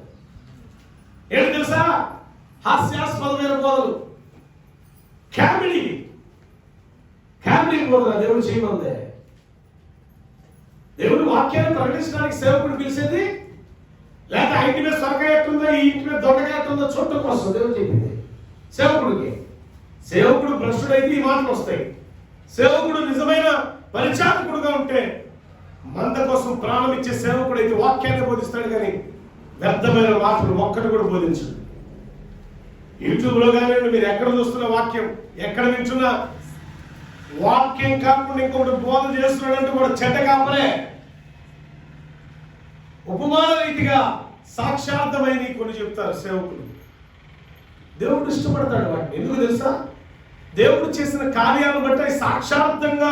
ఏంటి తెలుసా? హాస్యాస్పదమైన బోధలు, కామెడీ బోధన దేవుడు చేయమందే. దేవుడు వాక్యాన్ని ప్రకటించడానికి సేవకుడు పిలిచేది లేక ఆ ఇంటి మీద సొరకాయ ఎట్టుందో, ఈ ఇంటి మీద దొండకాయ ఎట్టుందో చూడటం కోసం దేవుడు చెప్పింది సేవకుడికి. సేవకుడు భ్రష్టుడైతే ఈ మాటలు వస్తాయి. సేవకుడు నిజమైన పరిచారకుడుగా ఉంటే, మంద కోసం ప్రాణం ఇచ్చే సేవకుడు అయితే వాక్యాన్ని బోధిస్తాడు, కానీ వ్యర్థమైన మాటలు ఒక్కటి కూడా బోధించడు. యూట్యూబ్లో కానీ మీరు ఎక్కడ చూస్తున్న వాక్యం, ఎక్కడ వింటున్నా వాక్యం కాకుండా ఇంకొకటి బోధ చేస్తున్నాడంటే కూడా చెడ్డ కాపరే. ఉపమాన రీతిగా సాక్షార్థమైన కొన్ని చెప్తారు సేవకులు. దేవుడు ఇష్టపడతాడు వాటిని. ఎందుకు తెలుసా? దేవుడు చేసిన కార్యాలను బట్టి సాక్షార్థంగా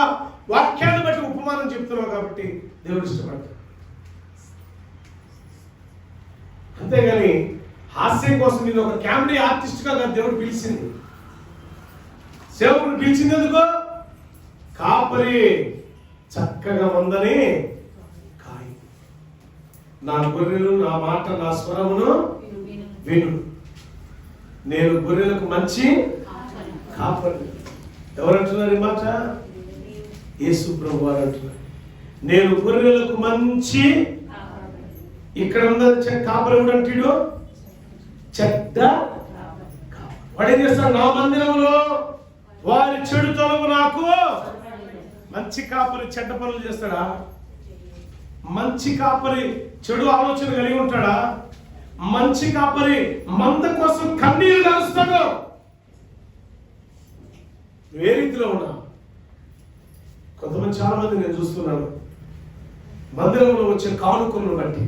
వాక్యాన్ని బట్టి ఉపమానం చెప్తున్నావు కాబట్టి దేవుడు ఇష్టపడతాడు. అంతేగాని హాస్యం కోసం నేను ఒక కామెడీ ఆర్టిస్ట్ గా దేవుడు పిలిచింది. సేవకుడు పిలిచింది ఎందుకు? కాపరి చక్కగా ఉందని కాయి, నా గొర్రెలు నా మాట నా స్వరమును విను, నేను గొర్రెలకు మంచి కాపరి. ఎవరంటున్నారు ఈ మాట? యేసు ప్రభు వారు అంటున్నారు, నేను గొర్రెలకు మంచి. ఇక్కడ ఉన్న కాపరి ఎవడంటాడు? చెడ్డ. వాడు ఏం చేస్తాడు? నా మందిరంలో వారి చెడు తొలగు నాకు. మంచి కాపరి చెడ్డ పనులు చేస్తాడా? మంచి కాపరి చెడు ఆలోచన కలిగి ఉంటాడా? మంచి కాపరి మంద కోసం కన్నీరు కాలుస్తాడు. నువ్వు ఏ రీతిలో ఉన్నావు? కొంతమంది చాలా మంది నేను చూస్తున్నాను, మందిరంలో వచ్చే కానుకలను బట్టి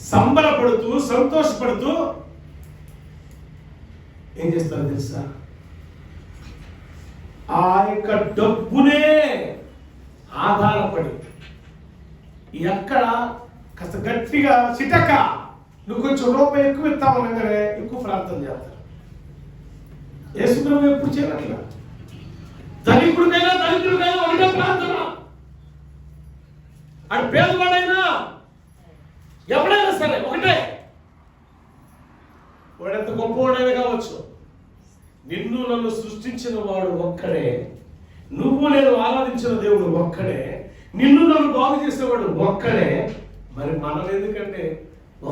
సంబరపడుతూ సంతోషపడుతూ ఏం చేస్తారో తెలుసా? ఆ యొక్క డబ్బునే ఆధారపడి ఎక్కడ కాస్త గట్టిగా చిటక నువ్వు కొంచెం రూపాయి ఎక్కువ ఇస్తామనగానే ఎక్కువ ప్రార్థన చేస్తారు. యేసుప్రభు ఎప్పుడు చేయట్లా. ధనికుడికైనా దరిద్రుడికైనా ఒకటే ప్రార్థన. అది పేదవాడైనా ఎవడైనా సరే ఒకటే. వాడెంత గొప్పవాడైనా కావచ్చు, నిన్ను నన్ను సృష్టించిన వాడు ఒక్కడే, నువ్వు నేను ఆరాధించిన దేవుడు ఒక్కడే, నిన్ను నన్ను బాగు చేసేవాడు ఒక్కడే. మరి మనం ఎందుకంటే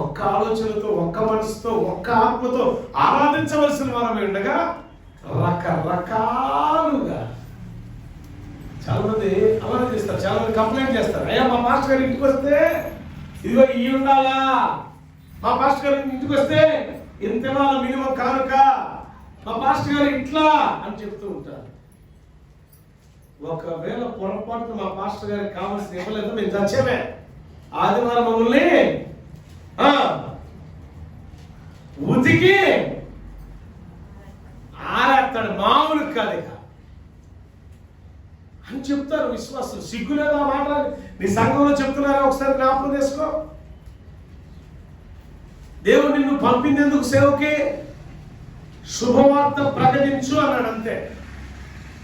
ఒక్క ఆలోచనతో, ఒక్క మనసుతో, ఒక్క ఆత్మతో ఆరాధించవలసిన వారమే ఉండగా రకరకాలుగా చాలా మంది అలా చేస్తారు. చాలా మంది కంప్లైంట్ చేస్తారు, అయ్యా మా మాస్టర్ గారి ఇంటికి వస్తే ఇదిగో ఈ ఉండాలా, మా పాస్టర్ గారి ఇంటికి వస్తే ఇంత మినిమం కానుక, మా పాస్టర్ గారు ఇట్లా అని చెప్తూ ఉంటారు. ఒకవేళ పొరపాటు మా పాస్టర్ గారికి కావాల్సిన ఇవ్వలేదు, మేము చచ్చేమే. ఆదివారం మమ్మల్ని ఉతికి ఆరేస్తాడు, మామూలు కాదు ఇక అని చెప్తారు విశ్వాసులు. సిగ్గులేదా మాట్లాడి? నీ సంఘంలో చెప్తున్నారా? ఒకసారి జ్ఞాపకం చేసుకో. దేవుడు నిన్ను పంపిందేందుకు సేవకి? శుభవార్త ప్రకటించు అన్నాడు, అంతే.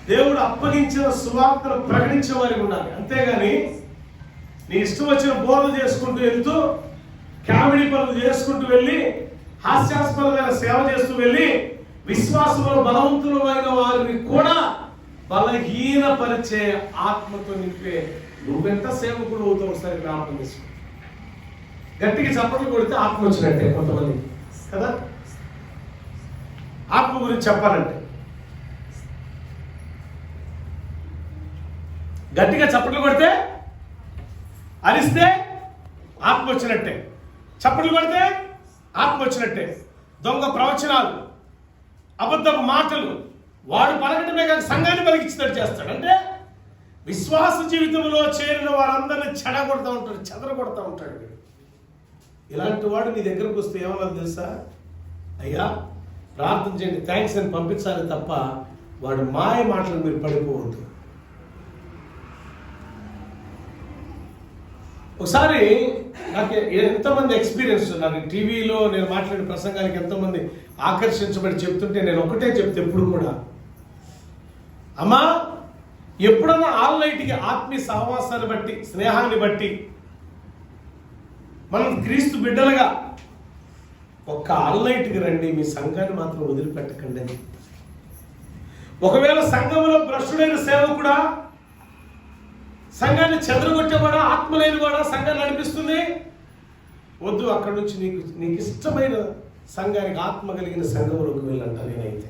దేవుడు అప్పగించిన సువార్తను ప్రకటించే వారికి ఉండాలి, అంతేగాని నీ ఇష్టం వచ్చిన బోధన చేసుకుంటూ వెళ్తూ, కామెడీ పనులు చేసుకుంటూ వెళ్ళి, హాస్యాస్పదమైన సేవ చేస్తూ వెళ్ళి, విశ్వాసంలో బలవంతులు అయిన వారిని కూడా బలహీనపరిచే ఆత్మతో నింపే నువ్వెంత సేవకుడు అవుతావు? ఒకసారి జ్ఞాపకం చేసుకో. గట్టిగా చప్పట్లు కొడితే ఆత్మ వచ్చినట్టే కొంతమంది కదా. ఆత్మ గురించి చెప్పాలంటే గట్టిగా చప్పట్లు కొడితే, అరిస్తే ఆత్మ వచ్చినట్టే, చప్పట్లు కొడితే ఆత్మ వచ్చినట్టే. దొంగ ప్రవచనాలు, అబద్ధపు మాటలు వాడు పలకటమే కాక సంఘాన్ని పలికిచ్చినట్టు చేస్తాడు. అంటే విశ్వాస జీవితంలో చేరిన వారందరినీ చెదరగొడతా ఉంటాడు. ఇలాంటి వాడు నీ దగ్గరకు వస్తే ఏమన్నా తెలుసా? అయ్యా ప్రార్థన చేయండి, థ్యాంక్స్ అని పంపించాలి తప్ప వాడు మాయ మాటలు మీరు పడిపోవద్దు. ఒకసారి నాకు ఎంతమంది ఎక్స్పీరియన్స్, నాకు టీవీలో నేను మాట్లాడే ప్రసంగానికి ఎంతోమంది ఆకర్షించబడి చెప్తుంటే నేను ఒకటే చెప్తే ఎప్పుడు కూడా, అమ్మా ఎప్పుడన్నా ఆల్నైట్కి ఆత్మీయ సహవాసాన్ని బట్టి, స్నేహాన్ని బట్టి మనం క్రీస్తు బిడ్డలుగా ఒక్క ఆల్నైట్కి రండి, మీ సంఘాన్ని మాత్రం వదిలిపెట్టకండి అని. ఒకవేళ సంఘంలో భ్రష్టుడైన సేవకుడా, సంఘాన్ని చెదరగొట్టేవాడా, ఆత్మ లేనివాడా సంఘాన్ని నడిపిస్తుంది, వద్దు, అక్కడి నుంచి నీకు ఇష్టమైన సంఘానికి, ఆత్మ కలిగిన సంఘంలోకి వెళ్ళంట. నేనైతే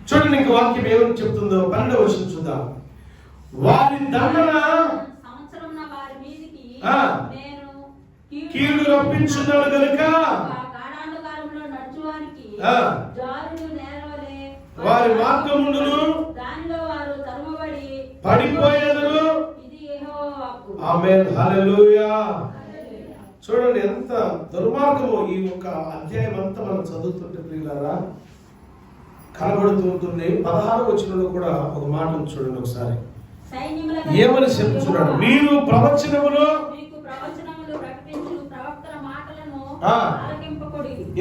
చూడండి ఇంక వాక్యం ఏమని చెప్తుందో 12వ వచనం చూద్దాం. వారి దండన కీడు రప్పించున్నాడు కనుక వారి మార్గముండును పడిపోయేదరు. ఆమేన్, హల్లెలూయా. చూడండి ఎంత దుర్మార్గమో ఈ ఒక అధ్యాయం అంతా మనం చదువుతుంటే ప్రియులారా కనబడుతూ ఉంటుంది. 16వ వచనంలో కూడా ఒక మాట చూడండి ఒకసారి, ఏమని చెప్తున్నాడు? మీరు ప్రవచనములో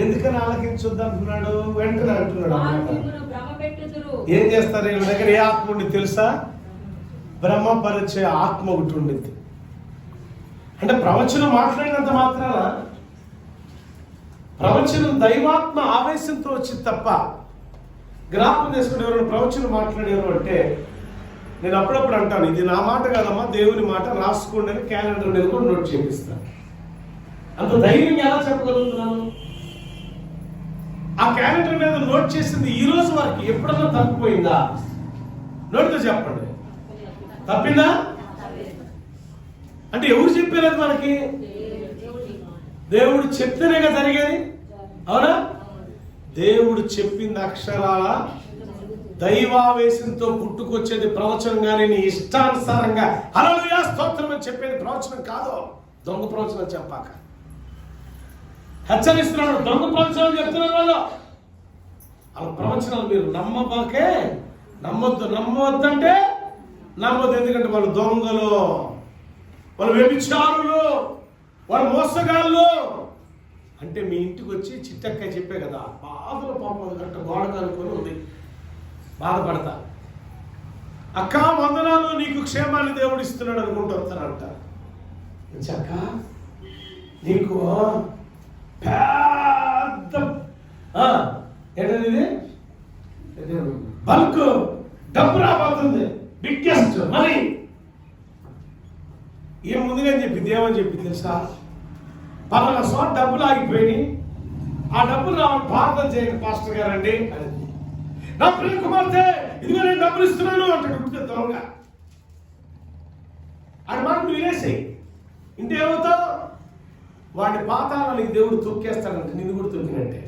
ఎందుకని ఆలకించొద్దు అంటున్నాడు? వెంటనే అంటున్నాడు. ఏం చేస్తారు వీళ్ళ దగ్గర? ఏ ఆత్మ ఉండి తెలుసా? బ్రహ్మపరిచే ఆత్మ ఒకటి ఉండింది. అంటే ప్రవచనం మాట్లాడినంత మాత్రాన ప్రవచనం దైవాత్మ ఆవేశంతో వచ్చింది తప్ప, జ్ఞాపకం చేసుకుని ఎవరైనా ప్రవచనం మాట్లాడారు అంటే, నేను అప్పుడప్పుడు అంటాను, ఇది నా మాట కాదమ్మా, దేవుని మాట, రాసుకోండి అని క్యాలెండర్ మీద కూడా నోట్ చేపిస్తాను. అంత ధైర్యం ఎలా చెప్పగలుగుతున్నాను? ఆ క్యాలెండర్ మీద నోట్ చేసింది ఈ రోజు వరకు ఎప్పుడన్నా తప్పిపోయిందా? నోటితో చెప్పండి, తప్పిందా? అంటే ఎవరు చెప్పారు అది మనకి? దేవుడు చెప్తేనేగా జరిగేది, అవునా? దేవుడు చెప్పింది అక్షరాల దైవావేశంతో పుట్టుకొచ్చేది ప్రవచనం, కానీ నీ ఇష్టానుసారంగా హల్లెలూయా స్తోత్రం అని చెప్పేది ప్రవచనం కాదు. దొంగ ప్రవచనం చెప్పాక హెచ్చరిస్తున్నాడు. దొంగ ప్రవచనాలు చెప్తున్నారు వాళ్ళు. వాళ్ళ ప్రవచనాలు మీరు నమ్మబాకే, నమ్మవద్దంటే నమ్మద్దు. ఎందుకంటే వాళ్ళు దొంగలు, వాళ్ళు వ్యభిచారులు, వాళ్ళు మోసగాళ్ళు. అంటే మీ ఇంటికి వచ్చి చిట్టక్క చెప్పే కదా, బాధలు పాపం గంట గోడ కనుక్కొని ఉంది, బాధపడతా. అక్క వందనాలు, నీకు క్షేమాన్ని దేవుడు ఇస్తున్నాడు అనుకుంటూ వస్తానంట. చక్క నీకు పెద్ద ఏంటది బల్క్ డబ్బు రాబోతుంది, బిగ్గెస్ట్ మనీ. ఏం ముందుగా చెప్పింది, ఏమని చెప్పింది తెలుసా? పలానా చోట డబ్బులు ఆగిపోయి, ఆ డబ్బులు రావాలి ప్రార్థన చేయండి పాస్టర్ గారండి అని. నా ప్రియ కుమార్తె, ఇదిగో నేను డబ్బులు ఇస్తున్నాను అంటాడు దొంగ. అది మాట వినేసాయి. ఇంటే ఏమవుతావు? వాడి పాతాళానికి దేవుడు తొక్కేస్తాడంటే నిన్ను కూడా తొక్కినట్టే.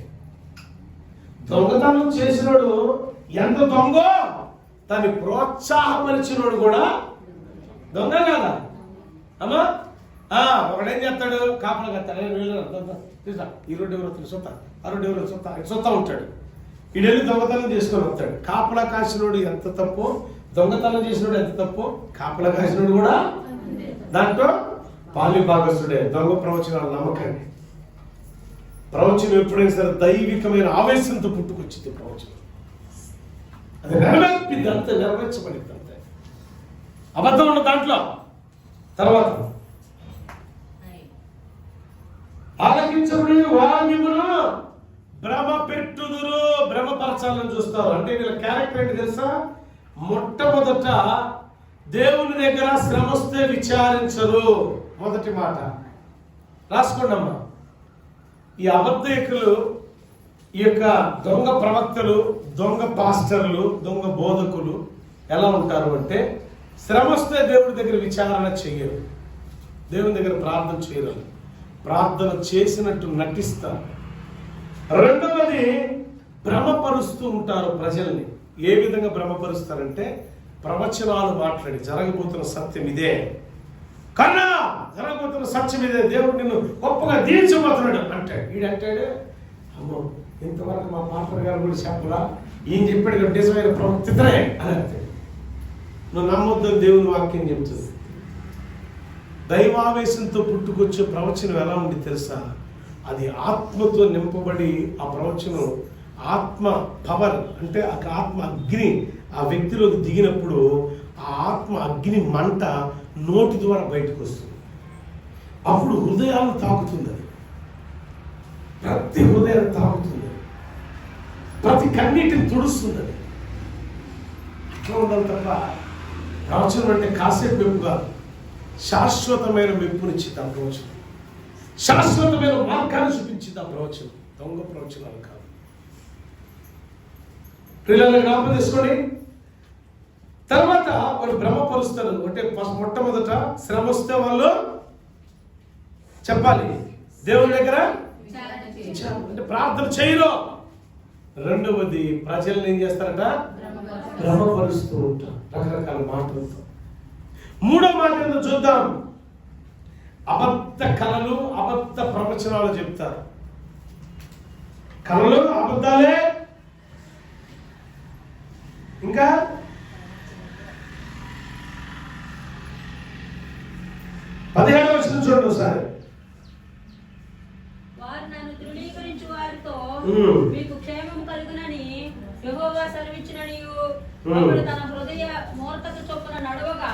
దొంగతనం చేసినోడు ఎంత దొంగో దాన్ని ప్రోత్సాహపరిచినోడు కూడా దొంగ కదా అమ్మా. ఒకడేం చేస్తాడు, కాపలా కత్తాడు, చూసా ఈ రోడ్డు ఎవరు సొత్తా, ఆ రోడ్డు ఎవరు సొత్తా, సొత్తా ఉంటాడు. ఈడెళ్ళి దొంగతనం చేసుకొని వస్తాడు. కాపలా కాసినోడు ఎంత తప్పు, దొంగతనం చేసినోడు ఎంత తప్పు, కాపలా కాసినోడు కూడా దాంట్లో పాలి భాగస్తుడే. దొంగ ప్రవచనాలు నమ్మకండి. ప్రవచనం ఎప్పుడైనా సరే దైవికమైన ఆవేశంతో పుట్టుకొచ్చింది ప్రవచనం. అది నెరవేర్పింది అంతే, నెరవేర్చబడింది అంతే, అబద్ధం ఉన్న దాంట్లో. తర్వాత ఆలకించబడి వామిమును భ్రమ పెట్టుదురు, భ్రమపరచాలని చూస్తారు. అంటే వీళ్ళ క్యారెక్టర్ ఏంటి తెలుసా? మొట్టమొదట దేవుని దగ్గర శ్రమ వస్తే విచారించరు. మొదటి మాట రాసుకోండి అమ్మా. ఈ అబద్ధకులు, ఈ యొక్క దొంగ ప్రవక్తలు, దొంగ పాస్టర్లు, దొంగ బోధకులు ఎలా ఉంటారు అంటే, శ్రమ వస్తే దేవుడి దగ్గర విచారణ చెయ్యరు, దేవుని దగ్గర ప్రార్థన చేయరు, ప్రార్థన చేసినట్టు నటిస్తారు. రెండవది భ్రమపరుస్తూ ఉంటారు ప్రజల్ని. ఏ విధంగా భ్రమపరుస్తారంటే, ప్రవచనాలు మాట్లాడి జరగబోతున్న సత్యం ఇదే కన్నా, జరగబోతున్న సత్యం ఇదే, దేవుడు నిన్ను గొప్పగా దీవించబోతున్నాడు అంటాడు. వీడంటాడు, అమ్మో ఇంతవరకు మా పాత్ర గారు కూడా చెప్పలా, ఈయన చెప్పాడు నిజమైన ప్రవక్తనే అని అంటాడు. నువ్వు నమ్మొద్దని దేవుని వాక్యం చెబుతుంది. దైవావేశంతో పుట్టుకొచ్చే ప్రవచనం ఎలా ఉంది తెలుసా? అది ఆత్మతో నింపబడి, ఆ ప్రవచనం ఆత్మ పవర్ అంటే ఆత్మ అగ్ని ఆ వ్యక్తిలోకి దిగినప్పుడు, ఆ ఆత్మ అగ్ని మంట నోటి ద్వారా బయటకు వస్తుంది. అప్పుడు హృదయాలను తాకుతుంది. అది ప్రతి హృదయాన్ని తాకుతుంది, ప్రతి కన్నీటిని తుడుస్తుంది. అది అట్లా ఉండాలి తప్ప ప్రవచనం అంటే కాసేపు మెప్పు కాదు, శాశ్వతమైన మెప్పునిచ్చింది ఆ ప్రవచనం, శాశ్వతమైన మార్గాన్ని చూపించింది ఆ ప్రవచనం. దొంగ ప్రవచనాలు కాదు. పిల్లలు జ్ఞాపకం తీసుకోండి. తర్వాత వాళ్ళు భ్రమపరుస్తారు. అంటే మొట్టమొదట శ్రమ వస్తే వాళ్ళు చెప్పాలి దేవుని దగ్గర అంటే ప్రార్థన చేయరు. రెండవది ప్రజల్ని ఏం చేస్తారట? భ్రమపరుస్తూ ఉంటారు రకరకాల మాటలతో. మూడో మాట ఏంటో చూద్దాం. అబద్ధ కళలు, అబద్ధ ప్రవచనాలు చెప్తారు. కళలు అబద్ధాలే. ఇంకా 17వ వచనం చూడండి ఒకసారి. వారు నన్ను తృణీకరించు వారితో మీకు క్షేమం కలుగునని యెహోవా సెలవిచ్చిననియు, ఒకడు తన హృదయ మూర్ఖత చొప్పున నడవగా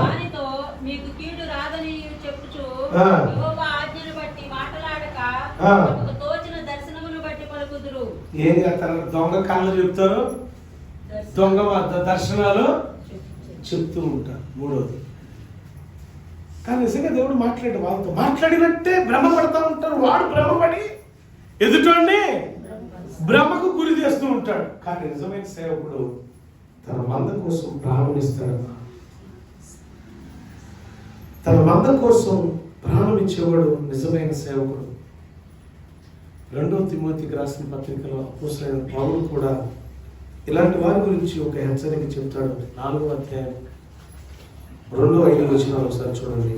వానితో మీకు కీడు రాదని చెప్పుచు యెహోవా ఆజ్ఞను బట్టి మాట్లాడక తమకు తోచిన దర్శనమును బట్టి పలుకుదురు. ఏం చేస్తారు? దొంగ కళ్ళు చెప్తారు, దొంగ దర్శనాలు చెప్తూ ఉంటారు. మూడోది, కానీ నిజంగా దేవుడు మాట్లాడే వాళ్ళతో మాట్లాడినట్టే భ్రమపడతా ఉంటారు. వాడు భ్రమపడి ఎదుటోడిని భ్రమకు గురి చేస్తూ ఉంటాడు. కానీ నిజమైన సేవకుడు తన మంద కోసం ప్రాణమిస్తాడు. తన మంద కోసం ప్రాణం ఇచ్చేవాడు నిజమైన సేవకుడు. 2వ తిమోతికి రాసిన పత్రికలో అపోస్తలుడైన పౌలు కూడా ఇలాంటి వారి గురించి ఒక హెచ్చరిక చెప్తాడు. 4వ అధ్యాయం 2-5 వచనాలు ఒకసారి చూడండి.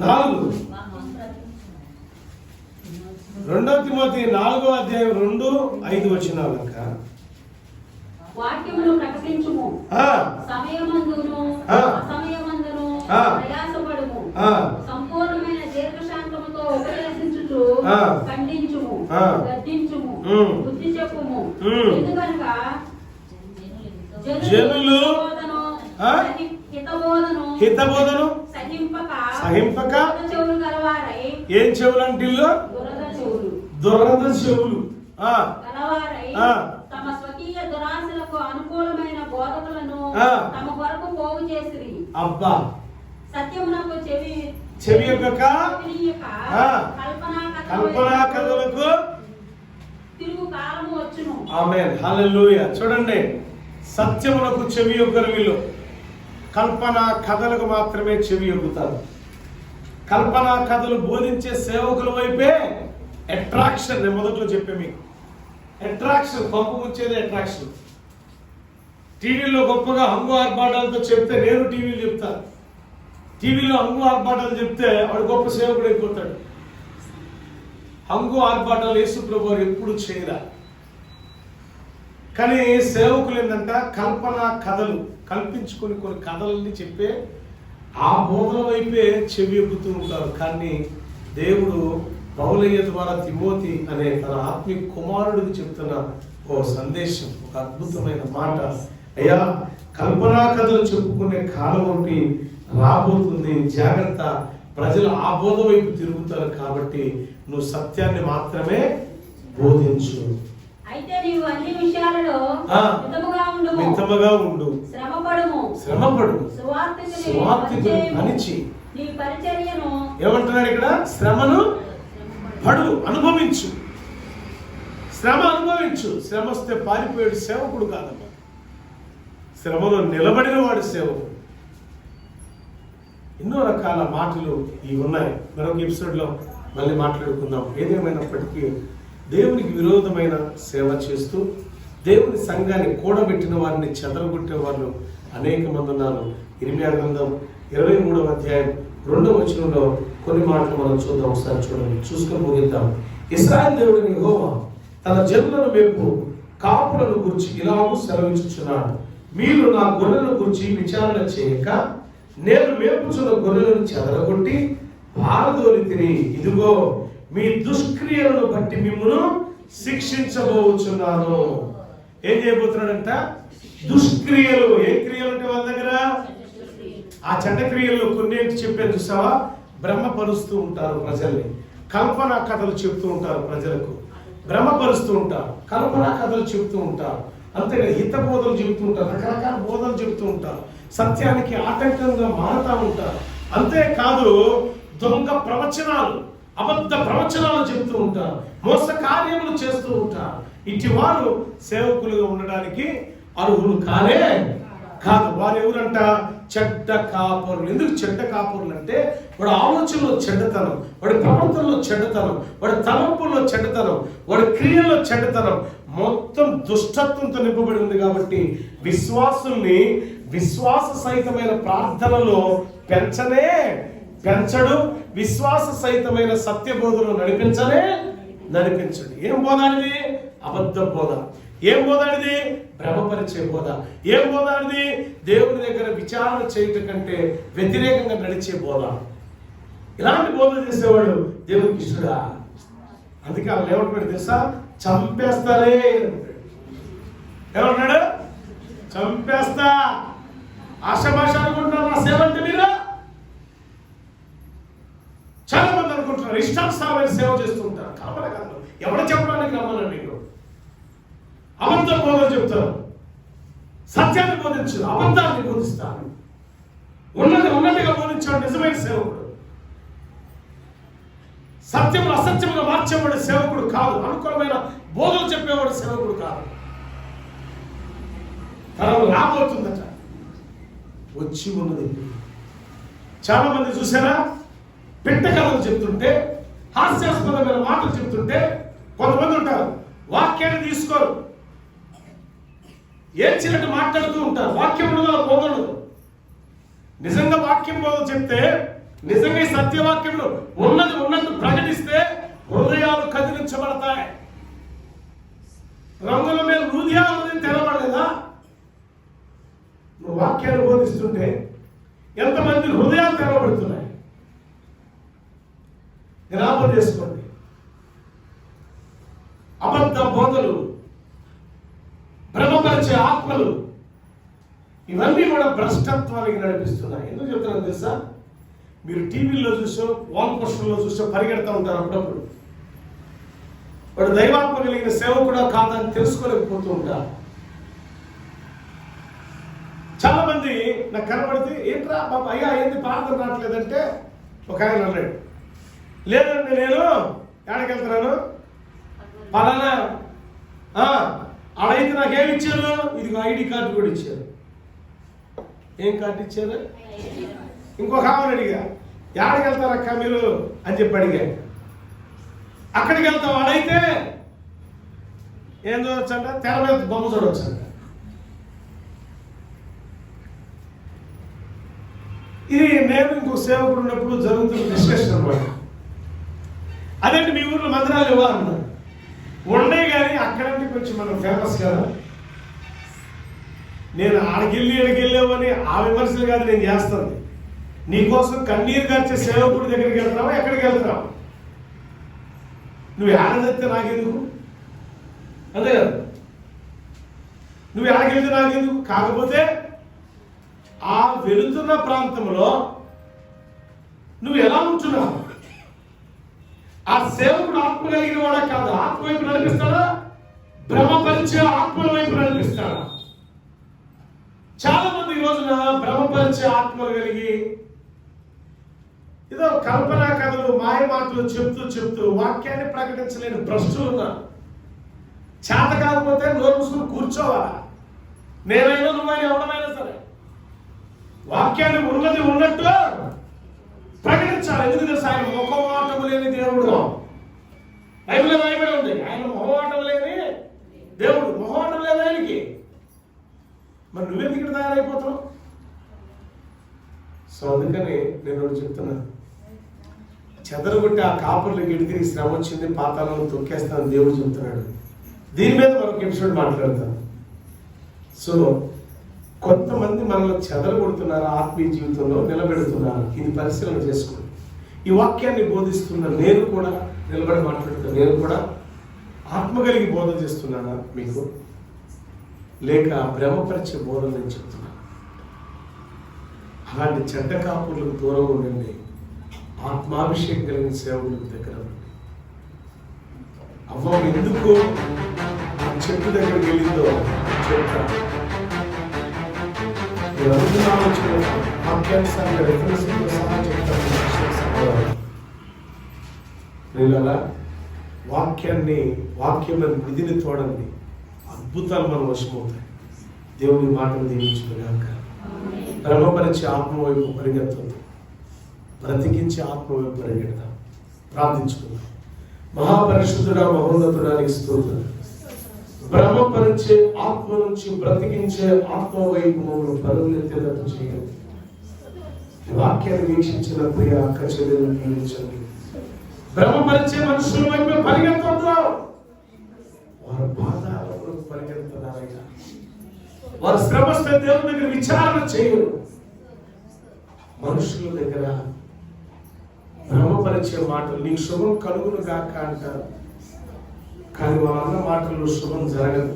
నాలుగు 2వ తిమోతి 4వ అధ్యాయం 2-5 వచనాలు. వాక్యమును ప్రకటించుము, సమయమందును అసమయమందును ప్రయాసపడుము, సంపూర్ణమైన దీర్ఘశాంతముతో ఉపదేశించుచు ఖండించుము, గద్దించుము, బుద్ధి చెప్పుము. ఎందుకనగా జనులు హితబోధను సహింపక చెవులు గలవారై, ఏం చెవులు అంటే దురద చెవులు గలవారై తమ స్వకీయ దురాశలకు అనుకూలమైన బోధకులను తమ కొరకు పోగు చేసిరి. అబ్బా, సత్యమునకు చెవి యొక్కక కల్పనా కథలకు తిరుగు కాలము వచ్చును. ఆమేన్, హల్లెలూయా. చూడండి, సత్యమునకు చెవి యొక్కరు వీళ్ళు, కల్పనా కథలకు మాత్రమే చెవి యొక్కుతారు. కల్పనా కథలు బోధించే సేవకుల వైపే అట్రాక్షన్. నేను మొదట్లో చెప్పే మీకు అట్రాక్షన్, పంపు ముంచేది అట్రాక్షన్. టీవీలో గొప్పగా హంగు ఆర్భాటాలతో చెప్తే నేను టీవీలో చెప్తాను. టీవీలో హంగు ఆర్భాటాలు చెప్తే వాడు గొప్ప సేవకుడు అయిపోతాడు. హంగు ఆర్భాటాలు యేసు ప్రభువు వారు ఎప్పుడు చేయరా. కానీ సేవకులు ఏంటంట, కల్పన కథలు కల్పించుకొని కొన్ని కథలన్నీ చెప్పే ఆ బోధన వైపే చెవి ఎప్పుతూ ఉంటారు. కానీ దేవుడు పౌలయ్య ద్వారా తిమోతి అనే తన ఆత్మీయ కుమారుడికి చెప్తున్న ఓ సందేశం, ఒక అద్భుతమైన మాట. అయ్యా, కల్పనా కథలు చెప్పుకునే కాలం ఒకటి రాబోతుంది, జాగ్రత్త. ప్రజలు ఆ బోధ వైపు తిరుగుతారు. కాబట్టి నువ్వు సత్యాన్ని మాత్రమే బోధించు. అయితే నీవు అన్ని విషయాలలో మితముగా ఉండు, శ్రమపడు, సువార్తికుని అనిచి. నీ పరిచర్యను ఏమంటున్నాడు ఇక్కడ? శ్రమను పడు, అనుభవించు. శ్రమ అనుభవించు. శ్రమ వస్తే పారిపోయాడు సేవకుడు కాదమ్మా, శ్రమలో నిలబడిన వాడు సేవకుడు. ఎన్నో రకాల మాటలు ఇవి ఉన్నాయి. మరొక ఎపిసోడ్లో మళ్ళీ మాట్లాడుకుందాం. ఏదేమైనప్పటికీ దేవునికి విరోధమైన సేవ చేస్తూ దేవుని సంఘాన్ని కూడబెట్టిన వారిని చెదరగొట్టే వాళ్ళు అనేక మంది ఉన్నారు. ఇర్మియా గ్రంథం 23వ అధ్యాయం 2వ వచనంలో కొన్ని మాటలు మనం చూద్దాం. ఒకసారి చూడండి, చూసుకొని ముగిద్దాం. ఇశ్రాయేలు దేవుడైన యెహోవా తన జనులను మేపు కాపులను గురించి ఇలాగూ సెలవించుచున్నాడు. మీరు నా గొర్రెలను గురించి విచారణ చేయక నేను మేపుచున్న గొర్రెలను చెదరగొట్టి పారదోలి తిని, ఇదిగో మీ దుష్క్రియలను బట్టి మిమ్మును శిక్షించబోచున్నాను. ఏం చేయబోతున్నాడంట? దుష్క్రియలు. ఏ క్రియలు అంటే వాళ్ళ దగ్గర? ఆ చెడ్డ క్రియల్లో కొన్ని చెప్పాను చూసావా? భ్రమపరుస్తూ ఉంటారు ప్రజల్ని, కల్పనా కథలు చెప్తూ ఉంటారు, ప్రజలకు భ్రమపరుస్తూ ఉంటారు, కల్పనా కథలు చెప్తూ ఉంటారు. అంతేగా హిత బోధలు చెప్తూ ఉంటారు, రకరకాల బోధలు చెప్తూ ఉంటారు, సత్యానికి ఆటంకంగా మారుతూ ఉంటారు. అంతేకాదు దొంగ ప్రవచనాలు, అబద్ధ ప్రవచనాలు చెప్తూ ఉంటారు, మోస కార్యములు చేస్తూ ఉంటారు. ఇటు వారు సేవకులుగా ఉండడానికి అర్హులు కానే కాదు. వారు ఎవరంట? చెడ్డ కాపురులు. ఎందుకు చెడ్డ కాపురులు అంటే వాడి ఆలోచనలో చెడ్డతనం, వాడి ప్రవర్తనలో చెడ్డతనం, వాడి తలంపుల్లో చెడ్డతనం, వాడి క్రియల్లో చెడ్డతనం, మొత్తం దుష్టత్వంతో నింపబడి ఉంది. కాబట్టి విశ్వాసుల్ని విశ్వాస సహితమైన ప్రార్థనలో పెంచడు, విశ్వాస సహితమైన సత్యబోధను నడిపించండి. ఏం బోధ అనేది? అబద్ధ బోధ. ఏం బోధ అనేది? భ్రమపరిచే బోధ. ఏం బోధ అనేది? దేవుని దగ్గర విచారణ చేయటం కంటే వ్యతిరేకంగా నడిచే బోధ. ఇలాంటి బోధ చేసేవాడు దేవునికి ఇష్టడా? అందుకే వాళ్ళు ఏమంటున్నాడు తెలుసా? చంపేస్తారే. ఏమంటున్నాడు? చంపేస్తా. ఆశాభాష అనుకుంటున్నారు నా సేవ అంటే మీరు. చాలా మంది అనుకుంటున్నారు ఇష్టానుసారమైన సేవ చేస్తూ ఉంటారు. కావాలి కాదు, ఎవరు చెప్పడానికి రమ్మనండి. నీకు అబద్ధ బోధలు చెప్తారు, సత్యాన్ని బోధించరు, అబద్ధాన్ని బోధిస్తారు. ఉన్నట్టుగా బోధించాడు నిజమైన సేవకుడు. సత్యములు అసత్యముగా మార్చేవాడు సేవకుడు కాదు. అనుకూలమైన బోధలు చెప్పేవాడు సేవకుడు కాదు. తరం రాబోతుందట. వచ్చి ఉన్నది. చాలా మంది చూసారా, పిట్ట కథలు చెప్తుంటే, హాస్యాస్పదమైన మాటలు చెప్తుంటే కొంతమంది ఉంటారు, వాక్యాన్ని తీసుకోరు, ఏడ్చినట్టు మాట్లాడుతూ ఉంటారు. వాక్యం ఉండదు, బోధనదు. నిజంగా వాక్యం బోధ చెప్తే, నిజంగా ఈ సత్యవాక్యంలో ఉన్నది ఉన్నట్టు ప్రకటిస్తే హృదయాలు కదిలించబడతాయి. రంగుల మీద హృదయాలు తెరవలేదా? నువ్వు వాక్యాన్ని బోధిస్తుంటే ఎంతమంది హృదయాలు తెరవబడుతున్నాయి? జ్ఞాపకం చేసుకోండి. అబద్ధ బోధలు, భ్రమపరిచే ఆత్మలు, ఇవన్నీ కూడా భ్రష్టత్వానికి నడిపిస్తున్నాయి. ఎందుకు చెప్తున్నాను తెలుసా? మీరు టీవీలో చూసో, వాల్ పోస్టర్లో చూసో పరిగెడతా ఉంటారు. అప్పుడప్పుడు వాడు దైవాత్మ కలిగిన సేవకుడా కాదని తెలుసుకోలేకపోతూ ఉంటారు. చాలా మంది నాకు కనబడితే, ఏంట్రా బాబా, అయ్యా ఏంటి ప్రార్థన రావట్లేదంటే ఒక ఆయన అన్నాడు, లేదండి నేను ఎక్కడికి వెళ్తున్నాను, పలానా అడైతే నాకేమి ఇచ్చారు, ఇది ఐడి కార్డు కూడా ఇచ్చారు. ఏం కార్డు ఇచ్చారు? ఇంకొక ఆమెను అడిగా, ఎక్కడికి వెళ్తారక్క మీరు అని చెప్పి అడిగా. అక్కడికి వెళ్తాం, అడైతే ఏం చూడొచ్చంట, తెర మీద బొమ్మ చూడొచ్చంట. ఇది నేను ఇంకో సేవకుడు ఉన్నప్పుడు జరుగుతున్న డిస్కషన్ అనమాట. అదేంటి మీ ఊర్లో మందిరాలు ఇవ్వ అన్నారు. ఉండే కానీ అక్కడంటే కొంచెం మనం ఫేమస్ కదా. నేను ఆడికెళ్ళామని ఆ విమర్శలు కాదు నేను చేస్తాను. నీకోసం కన్నీరు గార్చే సేవకుడి దగ్గరికి వెళ్తున్నావా, ఎక్కడికి వెళ్తున్నావు? నువ్వు ఆడదైతే నాకెందుకు, అంతే కదా. నువ్వు ఆడకెళ్తే నాకెందుకు. కాకపోతే ఆ వెళుతున్న ప్రాంతంలో నువ్వు ఎలా ఉంటున్నావు? ఆ సేవకుడు ఆత్మ కలిగిన వాడా కాదు? ఆత్మ వైపు నడిపిస్తాడా, భ్రమపరిచే ఆత్మల వైపు నడిపిస్తాడా? చాలా మంది ఈ రోజున భ్రమపరిచే ఆత్మలు కలిగి ఏదో కల్పనా కథలు, మాయ మాటలు చెప్తూ వాక్యాన్ని ప్రకటించలేని భ్రష్టులు ఉన్నారు. చేత కాకపోతే నోరు మూసుకుని కూర్చోవాలా. నేనైనా నువ్వైనా ఎవడమైనా సరే వాక్యాన్ని ఉన్నది ఉన్నట్టు ప్రకటించాలి. ఎందుకు తెలుసు? ఆయన మొహమాటము లేని దేవుడు. బైబిల్లో రాయబడి ఉంది, ఆయన మొహమాటం లేని దేవుడు. మొహమాటం లేదు ఆయనకి. మరి నువ్వెందుకు ఇక్కడ తయారైపోతున్నావు? సో అందుకని నేను ఒకటి చెప్తున్నాను, చెదరగొట్టి ఆ కాపుర్లకి ఎడిగిరి శ్రమ వచ్చింది, పాతాలను తొక్కేస్తాను దేవుడు చెప్తున్నాడు. దీని మీద మరొక ఎపిసోడ్ మాట్లాడతాను. సో కొంతమంది మనల్ని చెదరగొడుతున్నారు, ఆత్మీయ జీవితంలో నిలబెడుతున్నారు. ఇది పరిశీలన చేసుకోండి. ఈ వాక్యాన్ని బోధిస్తున్న నేను కూడా నిలబడి మాట్లాడుతున్నా. నేను కూడా ఆత్మ కలిగి బోధ చేస్తున్నానా మీకు, లేక భ్రమపరిచే బోధన నేను చెప్తున్నాను? అలాంటి చెడ్డ కాపుర్లకు దూరంగా ఉండండి. ఆత్మాభిషేకం కలిగిన సేవకులకు దగ్గర అవ్వ ఎందుకు చెట్టు దగ్గరికి వెళ్ళిందో చెప్తా. వాక్యానుసారంగా రెఫరెన్స్తో సహా చెప్తాను. నేను వాక్యం విధిని తోడండి, అద్భుతాలు మనం వశమవుతాయి. దేవుని మాటలు దీవించుకున్నాక భ్రమపరిచే ఆత్మ వైపు పరిగెత్తుంది, బ్రతికించే ఆత్మ వైపు పరిగెడతాం. ప్రార్థించుకుందాం. మహాపరిశుద్ధుడా, మహోన్నతుడా నీకు స్తోత్రం. భ్రమపరిచే ఆత్మ నుంచి బ్రతికించే ఆత్మ వైపు మమ్మల్ని పరుగులెత్తేటట్టు చేయండి. వాక్యాన్ని వీక్షించిన ప్రియ అక్క చెల్లెలను దీవించండి. భ్రమపరిచే మనుషుల వైపు పరిగెత్తుతాం. వారి పాదాలకు పరిగెత్తుతున్నారైనా వారు శ్రమస్తే దేవుని దగ్గర విచారణ చేయరు. మనుషుల దగ్గర భ్రమపరిచే మాటలు, నీకు శుభం కలుగును గాక అంటారు, కానీ వాళ్ళన్న మాటల్లో శుభం జరగదు,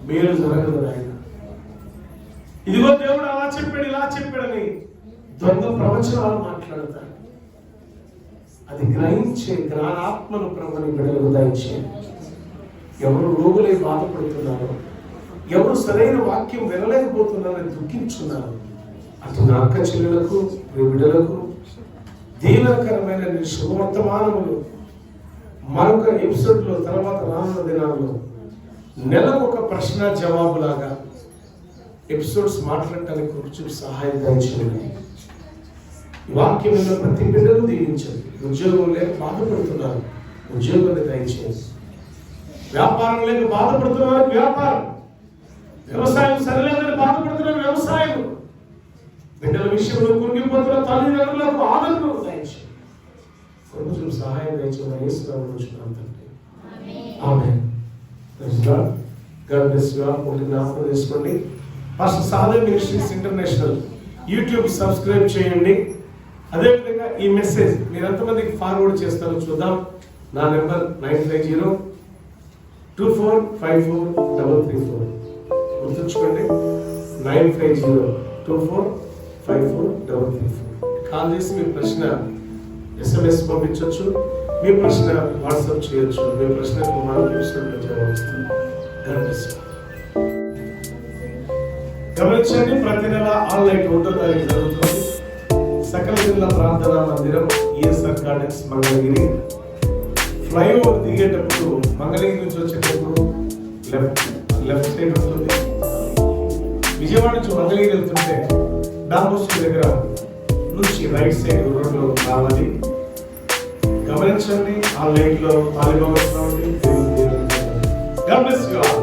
మేలు జరగదు. ఆయన ఇదిగో దేవుడు అలా చెప్పాడు, ఇలా చెప్పాడని ద్వంద్వ ప్రవచనాలు మాట్లాడతారు. అది గ్రహించే జ్ఞానాత్మను ప్రభుని బిడ్డలకు దయచేయండి. ఎవరు రోగులై బాధపడుతున్నారో, ఎవరు సరైన వాక్యం వినలేకపోతున్నారని దుఃఖించున్నారు, అటు నా అక్క చెల్లెలకు, బిడ్డలకు దీవెనకరమైన శుభవర్తమానములు మరొక ఎపిసోడ్లో తర్వాత రానున్న దినాల్లో నెలకు ఒక ప్రశ్న జవాబులాగా ఎపిసోడ్స్ మాట్లాడటానికి కొంచెం సహాయం దయచేయండి. ఈ వాక్యం విన్న ప్రతి బిడ్డను దీవించండి. ఉద్యోగం లేక బాధపడుతున్నారు, ఉద్యోగాన్ని దయచేయండి. వ్యాపారం లేక బాధపడుతున్నారు, వ్యాపారం. వ్యవసాయం సరిలేదని బాధపడుతున్నారు, వ్యవసాయం. బిడ్డల విషయంలో కుంగిపోతున్న తల్లిదండ్రులకు ఆదరణ దయచేయండి. కొంచెం సహాయం దయచేయమని యేసునామములో అడుగుచున్నాను తండ్రి. ఆమేన్. Praise God. God bless you all. ఒకటి జ్ఞాపకం చేసుకోండి, pastor Sadhana ministries international YouTube subscribe చేయండి. అదేవిధంగా ఈ మెసేజ్ మీరు ఎంతమందికి ఫార్వర్డ్ చేస్తారో చూద్దాం. నా నెంబర్ 9502454334. గుర్తుంచుకోండి, 9502454334. కాల్ చేసి మీ ప్రశ్న SMS పంపించవచ్చు, మీ ప్రశ్న వాట్సాప్ చేయొచ్చు. మీ ప్రశ్నకు మనం జవాబు ఇస్తాం. గమనించండి, ప్రతి నెల ఆన్లైన్ 1వ తారీఖు జరుగుతుంది. సకల జిల్లా ప్రార్థనా మందిరం, ESR గార్డెన్స్, మంగళగిరి. ఫ్లైఓవర్ దిగేటప్పుడు మంగళగిరి నుంచి వచ్చేటప్పుడు లెఫ్ట్ సైడ్ ఉంటుంది. విజయవాడ నుంచి మంగళగిరి వెళ్తుంటే డాంబోస్కి దగ్గర నుంచి రైట్ సైడ్ రోడ్లో రావాలి. గమనించండి, ఆ లైట్ లో పాల్గొనండి. God bless you all.